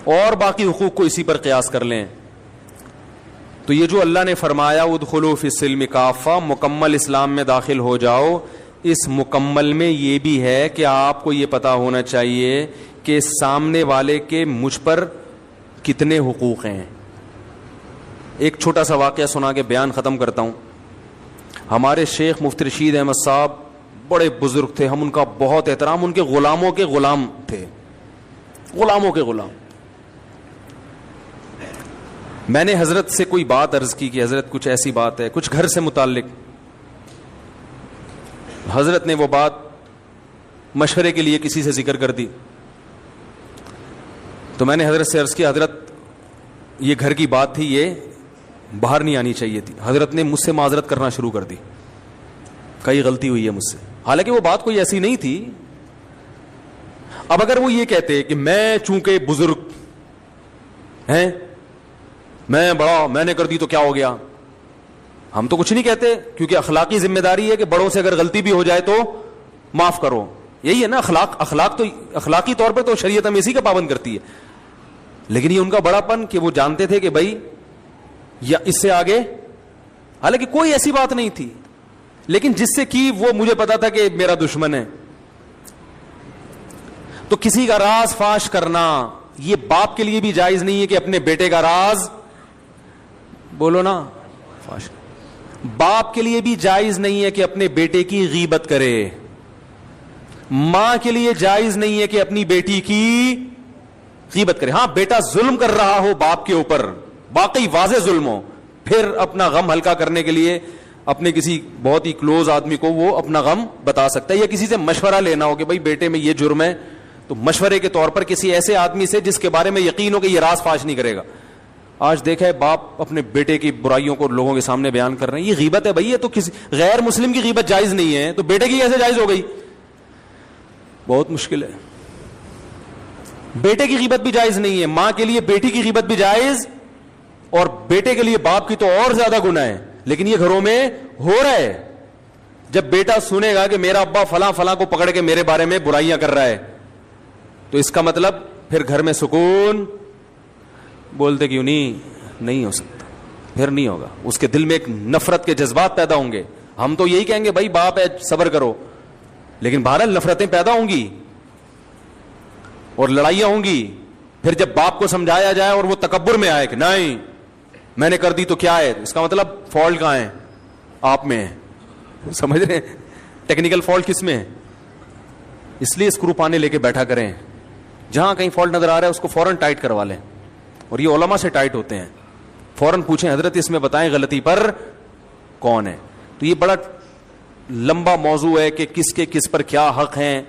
S1: اور باقی حقوق کو اسی پر قیاس کر لیں تو یہ جو اللہ نے فرمایا ادخلوا فی السلم کافہ, مکمل اسلام میں داخل ہو جاؤ, اس مکمل میں یہ بھی ہے کہ آپ کو یہ پتا ہونا چاہیے کہ سامنے والے کے مجھ پر کتنے حقوق ہیں. ایک چھوٹا سا واقعہ سنا کے بیان ختم کرتا ہوں. ہمارے شیخ مفتی رشید احمد صاحب بڑے بزرگ تھے, ہم ان کا بہت احترام, ان کے غلاموں کے غلام تھے, غلاموں کے غلام. میں نے حضرت سے کوئی بات عرض کی کہ حضرت کچھ ایسی بات ہے, کچھ گھر سے متعلق. حضرت نے وہ بات مشورے کے لیے کسی سے ذکر کر دی. تو میں نے حضرت سے عرض کیا حضرت یہ گھر کی بات تھی, یہ باہر نہیں آنی چاہیے تھی. حضرت نے مجھ سے معذرت کرنا شروع کر دی, کئی غلطی ہوئی ہے مجھ سے, حالانکہ وہ بات کوئی ایسی نہیں تھی. اب اگر وہ یہ کہتے کہ میں چونکہ بزرگ ہیں, میں بڑا, میں نے کر دی تو کیا ہو گیا, ہم تو کچھ نہیں کہتے, کیونکہ اخلاقی ذمہ داری ہے کہ بڑوں سے اگر غلطی بھی ہو جائے تو معاف کرو. یہی ہے نا اخلاق تو اخلاقی طور پہ تو شریعت ہم اسی کا پابند کرتی ہے. لیکن یہ ان کا بڑا پن کہ وہ جانتے تھے کہ بھائی یا اس سے آگے, حالانکہ کوئی ایسی بات نہیں تھی, لیکن جس سے کی وہ مجھے پتا تھا کہ میرا دشمن ہے. تو کسی کا راز فاش کرنا یہ باپ کے لیے بھی جائز نہیں ہے کہ اپنے بیٹے کا راز بولو نا فاش. باپ کے لیے بھی جائز نہیں ہے کہ اپنے بیٹے کی غیبت کرے, ماں کے لیے جائز نہیں ہے کہ اپنی بیٹی کی غیبت کرے. ہاں بیٹا ظلم کر رہا ہو باپ کے اوپر, واقعی واضح ظلم ہو, پھر اپنا غم ہلکا کرنے کے لیے اپنے کسی بہت ہی کلوز آدمی کو وہ اپنا غم بتا سکتا ہے, یا کسی سے مشورہ لینا ہو کہ بھائی بیٹے میں یہ جرم ہے, تو مشورے کے طور پر کسی ایسے آدمی سے جس کے بارے میں یقین ہو کہ یہ راز فاش نہیں کرے گا. آج دیکھا ہے باپ اپنے بیٹے کی برائیوں کو لوگوں کے سامنے بیان کر رہے ہیں, یہ غیبت ہے بھائی, یہ تو کسی غیر مسلم کی غیبت جائز نہیں ہے, تو بیٹے کی کیسے جائز ہو گئی؟ بہت مشکل ہے. بیٹے کی غیبت بھی جائز نہیں ہے, ماں کے لیے بیٹی کی غیبت بھی جائز, اور بیٹے کے لیے باپ کی تو اور زیادہ گناہ ہے. لیکن یہ گھروں میں ہو رہا ہے. جب بیٹا سنے گا کہ میرا ابا فلاں فلاں کو پکڑ کے میرے بارے میں برائیاں کر رہا ہے, تو اس کا مطلب پھر گھر میں سکون, بولتے کیوں نہیں ہو سکتا, پھر نہیں ہوگا. اس کے دل میں ایک نفرت کے جذبات پیدا ہوں گے. ہم تو یہی کہیں گے بھائی باپ ہے صبر کرو, لیکن بہرحال نفرتیں پیدا ہوں گی اور لڑائیاں ہوں گی. پھر جب باپ کو سمجھایا جائے اور وہ تکبر میں آئے کہ نہیں میں نے کر دی تو کیا ہے, اس کا مطلب فالٹ کہاں ہے؟ آپ میں ہے. سمجھ رہے ہیں ٹیکنیکل فالٹ کس میں ہے؟ اس لیے اسکرو پانے لے کے بیٹھا کریں, جہاں کہیں فالٹ نظر آ رہا ہے اس کو فوراً ٹائٹ کروا لیں, اور یہ علماء سے ٹائٹ ہوتے ہیں. فوراً پوچھیں حضرت اس میں بتائیں غلطی پر کون ہے. تو یہ بڑا لمبا موضوع ہے کہ کس کے کس پر کیا حق ہیں,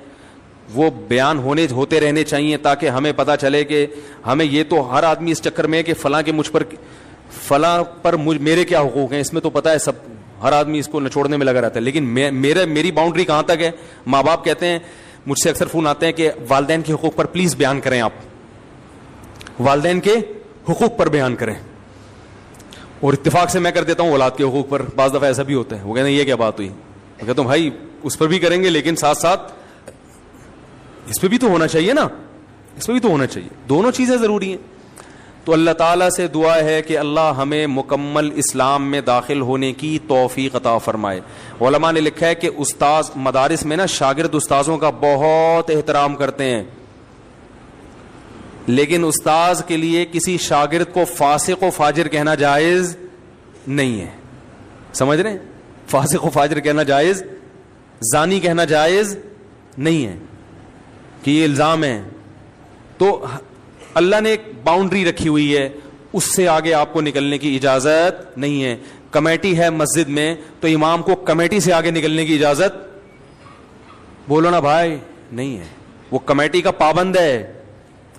S1: وہ بیان ہوتے رہنے چاہیے تاکہ ہمیں پتہ چلے کہ ہمیں یہ تو ہر آدمی اس چکر میں کہ فلاں کے مجھ پر فلاں پر میرے کیا حقوق ہیں, اس میں تو پتہ ہے سب, ہر آدمی اس کو نچوڑنے میں لگا رہتا ہے. لیکن میری باؤنڈری کہاں تک ہے؟ ماں باپ کہتے ہیں, مجھ سے اکثر فون آتے ہیں کہ والدین کے حقوق پر پلیز بیان کریں, آپ والدین کے حقوق پر بیان کریں, اور اتفاق سے میں کر دیتا ہوں اولاد کے حقوق پر. بعض دفعہ ایسا بھی ہوتا ہے, وہ کہتے ہیں یہ کیا بات ہوئی, میں کہتا ہوں بھائی اس پر بھی کریں گے لیکن ساتھ ساتھ اس پہ بھی تو ہونا چاہیے نا, اس پہ بھی تو ہونا چاہیے, دونوں چیزیں ضروری ہیں. تو اللہ تعالیٰ سے دعا ہے کہ اللہ ہمیں مکمل اسلام میں داخل ہونے کی توفیق عطا فرمائے. علماء نے لکھا ہے کہ استاذ مدارس میں نا شاگرد استاذوں کا بہت احترام کرتے ہیں, لیکن استاذ کے لیے کسی شاگرد کو فاسق و فاجر کہنا جائز نہیں ہے. سمجھ رہے ہیں, فاسق و فاجر کہنا جائز, زانی کہنا جائز نہیں ہے کہ یہ الزام ہے. تو اللہ نے ایک باؤنڈری رکھی ہوئی ہے, اس سے آگے آپ کو نکلنے کی اجازت نہیں ہے. کمیٹی ہے مسجد میں تو امام کو کمیٹی سے آگے نکلنے کی اجازت, بولو نا بھائی, نہیں ہے. وہ کمیٹی کا پابند ہے.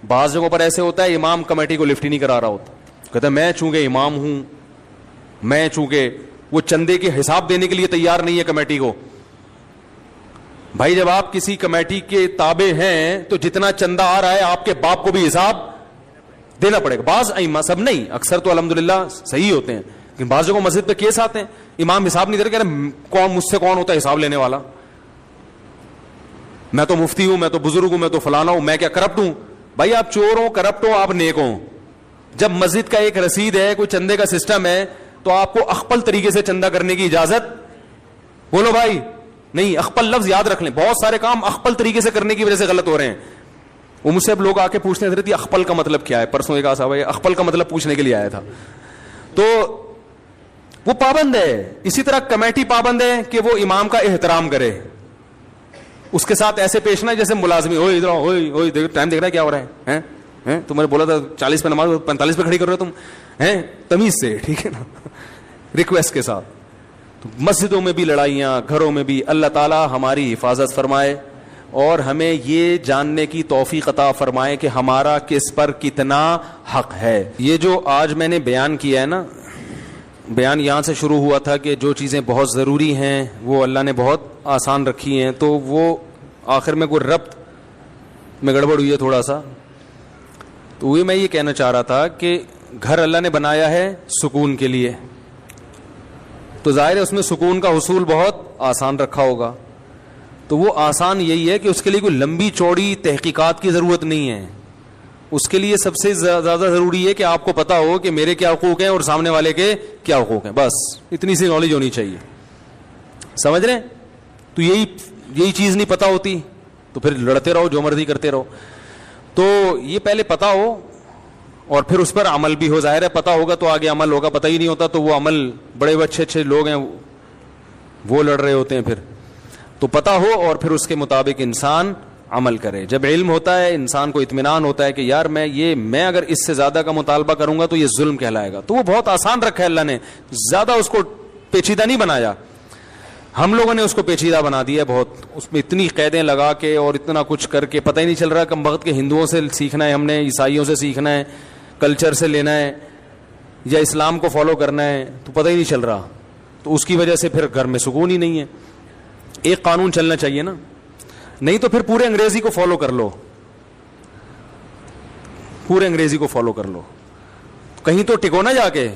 S1: بعض جگہوں پر ایسے ہوتا ہے امام کمیٹی کو لفٹ ہی نہیں کرا رہا ہوتا, کہتا ہے میں چونکہ امام ہوں, میں چونکہ, وہ چندے کے حساب دینے کے لیے تیار نہیں ہے کمیٹی کو. بھائی جب آپ کسی کمیٹی کے تابع ہیں تو جتنا چندہ آ رہا ہے آپ کے باپ کو بھی حساب دینا پڑے گا. بعض ائمہ, سب نہیں, اکثر تو الحمدللہ صحیح ہوتے ہیں, لیکن بعض جگہوں مسجد پہ کیس آتے ہیں امام حساب نہیں دے رہے, کہہ رہے کون مجھ سے کون ہوتا ہے حساب لینے والا, میں تو مفتی ہوں, میں تو بزرگ ہوں, میں تو فلانا ہوں, میں کیا کرپٹ ہوں؟ بھائی آپ چور ہو, کرپٹ ہو, آپ نیک ہوں. جب مسجد کا ایک رسید ہے, کوئی چندے کا سسٹم ہے, تو آپ کو اخپل طریقے سے چندہ کرنے کی اجازت, بولو بھائی, نہیں. اخپل لفظ یاد رکھ لیں, بہت سارے کام اخپل طریقے سے کرنے کی وجہ سے غلط ہو رہے ہیں. وہ مجھ سے اب لوگ آ کے پوچھتے ہیں حضرت یہ اخپل کا مطلب کیا ہے, پرسوں ایک صاحب اخپل کا مطلب پوچھنے کے لیے آیا تھا. تو وہ پابند ہے. اسی طرح کمیٹی پابند ہے کہ وہ امام کا احترام کرے, اس کے ساتھ ایسے پیش نہ جیسے ملازمی, اوئے ادھر اوئے ٹائم دیکھ رہا ہے کیا ہو رہا ہے, تم نے بولا تھا 40 پہ نماز 45 پہ کھڑی کر رہے ہو تم, تمیز سے, ٹھیک ہے نا, ریکویسٹ کے ساتھ. تو مسجدوں میں بھی لڑائیاں, گھروں میں بھی. اللہ تعالی ہماری حفاظت فرمائے اور ہمیں یہ جاننے کی توفیق عطا فرمائے کہ ہمارا کس پر کتنا حق ہے. یہ جو آج میں نے بیان کیا ہے نا, بیان یہاں سے شروع ہوا تھا کہ جو چیزیں بہت ضروری ہیں وہ اللہ نے بہت آسان رکھی ہیں, تو وہ آخر میں کوئی ربط میں گڑبڑ ہوئی ہے تھوڑا سا. تو وہی میں یہ کہنا چاہ رہا تھا کہ گھر اللہ نے بنایا ہے سکون کے لیے, تو ظاہر ہے اس میں سکون کا حصول بہت آسان رکھا ہوگا. تو وہ آسان یہی ہے کہ اس کے لیے کوئی لمبی چوڑی تحقیقات کی ضرورت نہیں ہے. اس کے لیے سب سے زیادہ ضروری ہے کہ آپ کو پتا ہو کہ میرے کیا حقوق ہیں اور سامنے والے کے کیا حقوق ہیں, بس اتنی سی نالج ہونی چاہیے. سمجھ رہے ہیں؟ تو یہی چیز نہیں پتا ہوتی تو پھر لڑتے رہو, جو مرضی کرتے رہو. تو یہ پہلے پتا ہو, اور پھر اس پر عمل بھی ہو. ظاہر ہے پتہ ہوگا تو آگے عمل ہوگا, پتہ ہی نہیں ہوتا تو وہ عمل, بڑے اچھے اچھے لوگ ہیں وہ لڑ رہے ہوتے ہیں. پھر تو پتہ ہو اور پھر اس کے مطابق انسان عمل کرے. جب علم ہوتا ہے انسان کو اطمینان ہوتا ہے کہ یار میں اگر اس سے زیادہ کا مطالبہ کروں گا تو یہ ظلم کہلائے گا. تو وہ بہت آسان رکھا ہے اللہ نے, زیادہ اس کو پیچیدہ نہیں بنایا. ہم لوگوں نے اس کو پیچیدہ بنا دیا بہت, اس میں اتنی قیدیں لگا کے اور اتنا کچھ کر کے پتہ ہی نہیں چل رہا کم وقت کے ہندوؤں سے سیکھنا ہے ہم نے, عیسائیوں سے سیکھنا ہے, کلچر سے لینا ہے یا اسلام کو فالو کرنا ہے, تو پتہ ہی نہیں چل رہا. تو اس کی وجہ سے پھر گھر میں سکون ہی نہیں ہے. ایک قانون چلنا چاہیے نا, نہیں تو پھر پورے انگریزی کو فالو کر لو, پورے انگریزی کو فالو کر لو, کہیں تو ٹکو نا جا کے.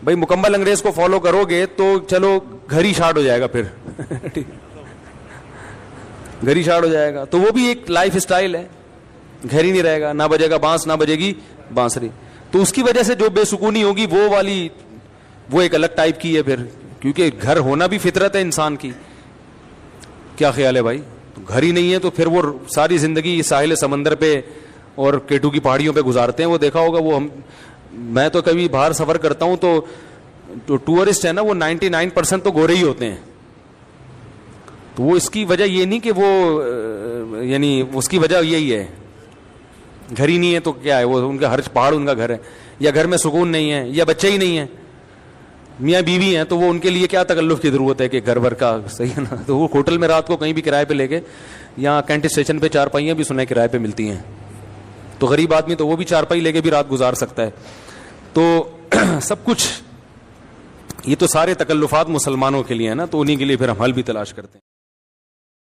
S1: بھائی مکمل انگریز کو فالو کرو گے تو چلو گھر ہی شارٹ ہو جائے گا, پھر گھر ہی شارٹ ہو جائے گا. تو وہ بھی ایک لائف اسٹائل ہے, گھر ہی نہیں رہے گا, نہ بجے گا بانس نہ بجے گی بانسری. تو اس کی وجہ سے جو بے سکونی ہوگی وہ والی, وہ ایک الگ ٹائپ کی ہے پھر, کیونکہ گھر ہونا بھی فطرت ہے انسان کی. کیا خیال ہے بھائی؟ تو گھر ہی نہیں ہے تو پھر وہ ساری زندگی ساحل سمندر پہ اور کیٹو کی پہاڑیوں پہ گزارتے ہیں. وہ دیکھا ہوگا, وہ میں تو کبھی باہر سفر کرتا ہوں تو ٹورسٹ ہے نا وہ 99% تو گورے ہی ہوتے ہیں. تو وہ اس کی وجہ یہ نہیں کہ وہ یعنی اس کی وجہ یہی ہے, گھر ہی نہیں ہے تو کیا ہے, وہ ان کا ہر پہاڑ ان کا گھر ہے, یا گھر میں سکون نہیں ہے, یا بچے ہی نہیں ہیں, میاں بیوی ہیں, تو وہ ان کے لیے کیا تکلف کی ضرورت ہے کہ گھر بھر کا, صحیح ہے نا. تو وہ ہوٹل میں رات کو کہیں بھی کرائے پہ لے کے, یہاں کینٹ اسٹیشن پہ چارپائیاں بھی سنے کرائے پہ ملتی ہیں, تو غریب آدمی تو وہ بھی چارپائی لے کے بھی رات گزار سکتا ہے. تو سب کچھ یہ تو سارے تکلفات مسلمانوں کے لیے ہے نا, تو انہیں کے لیے پھر ہم حل بھی تلاش کرتے ہیں.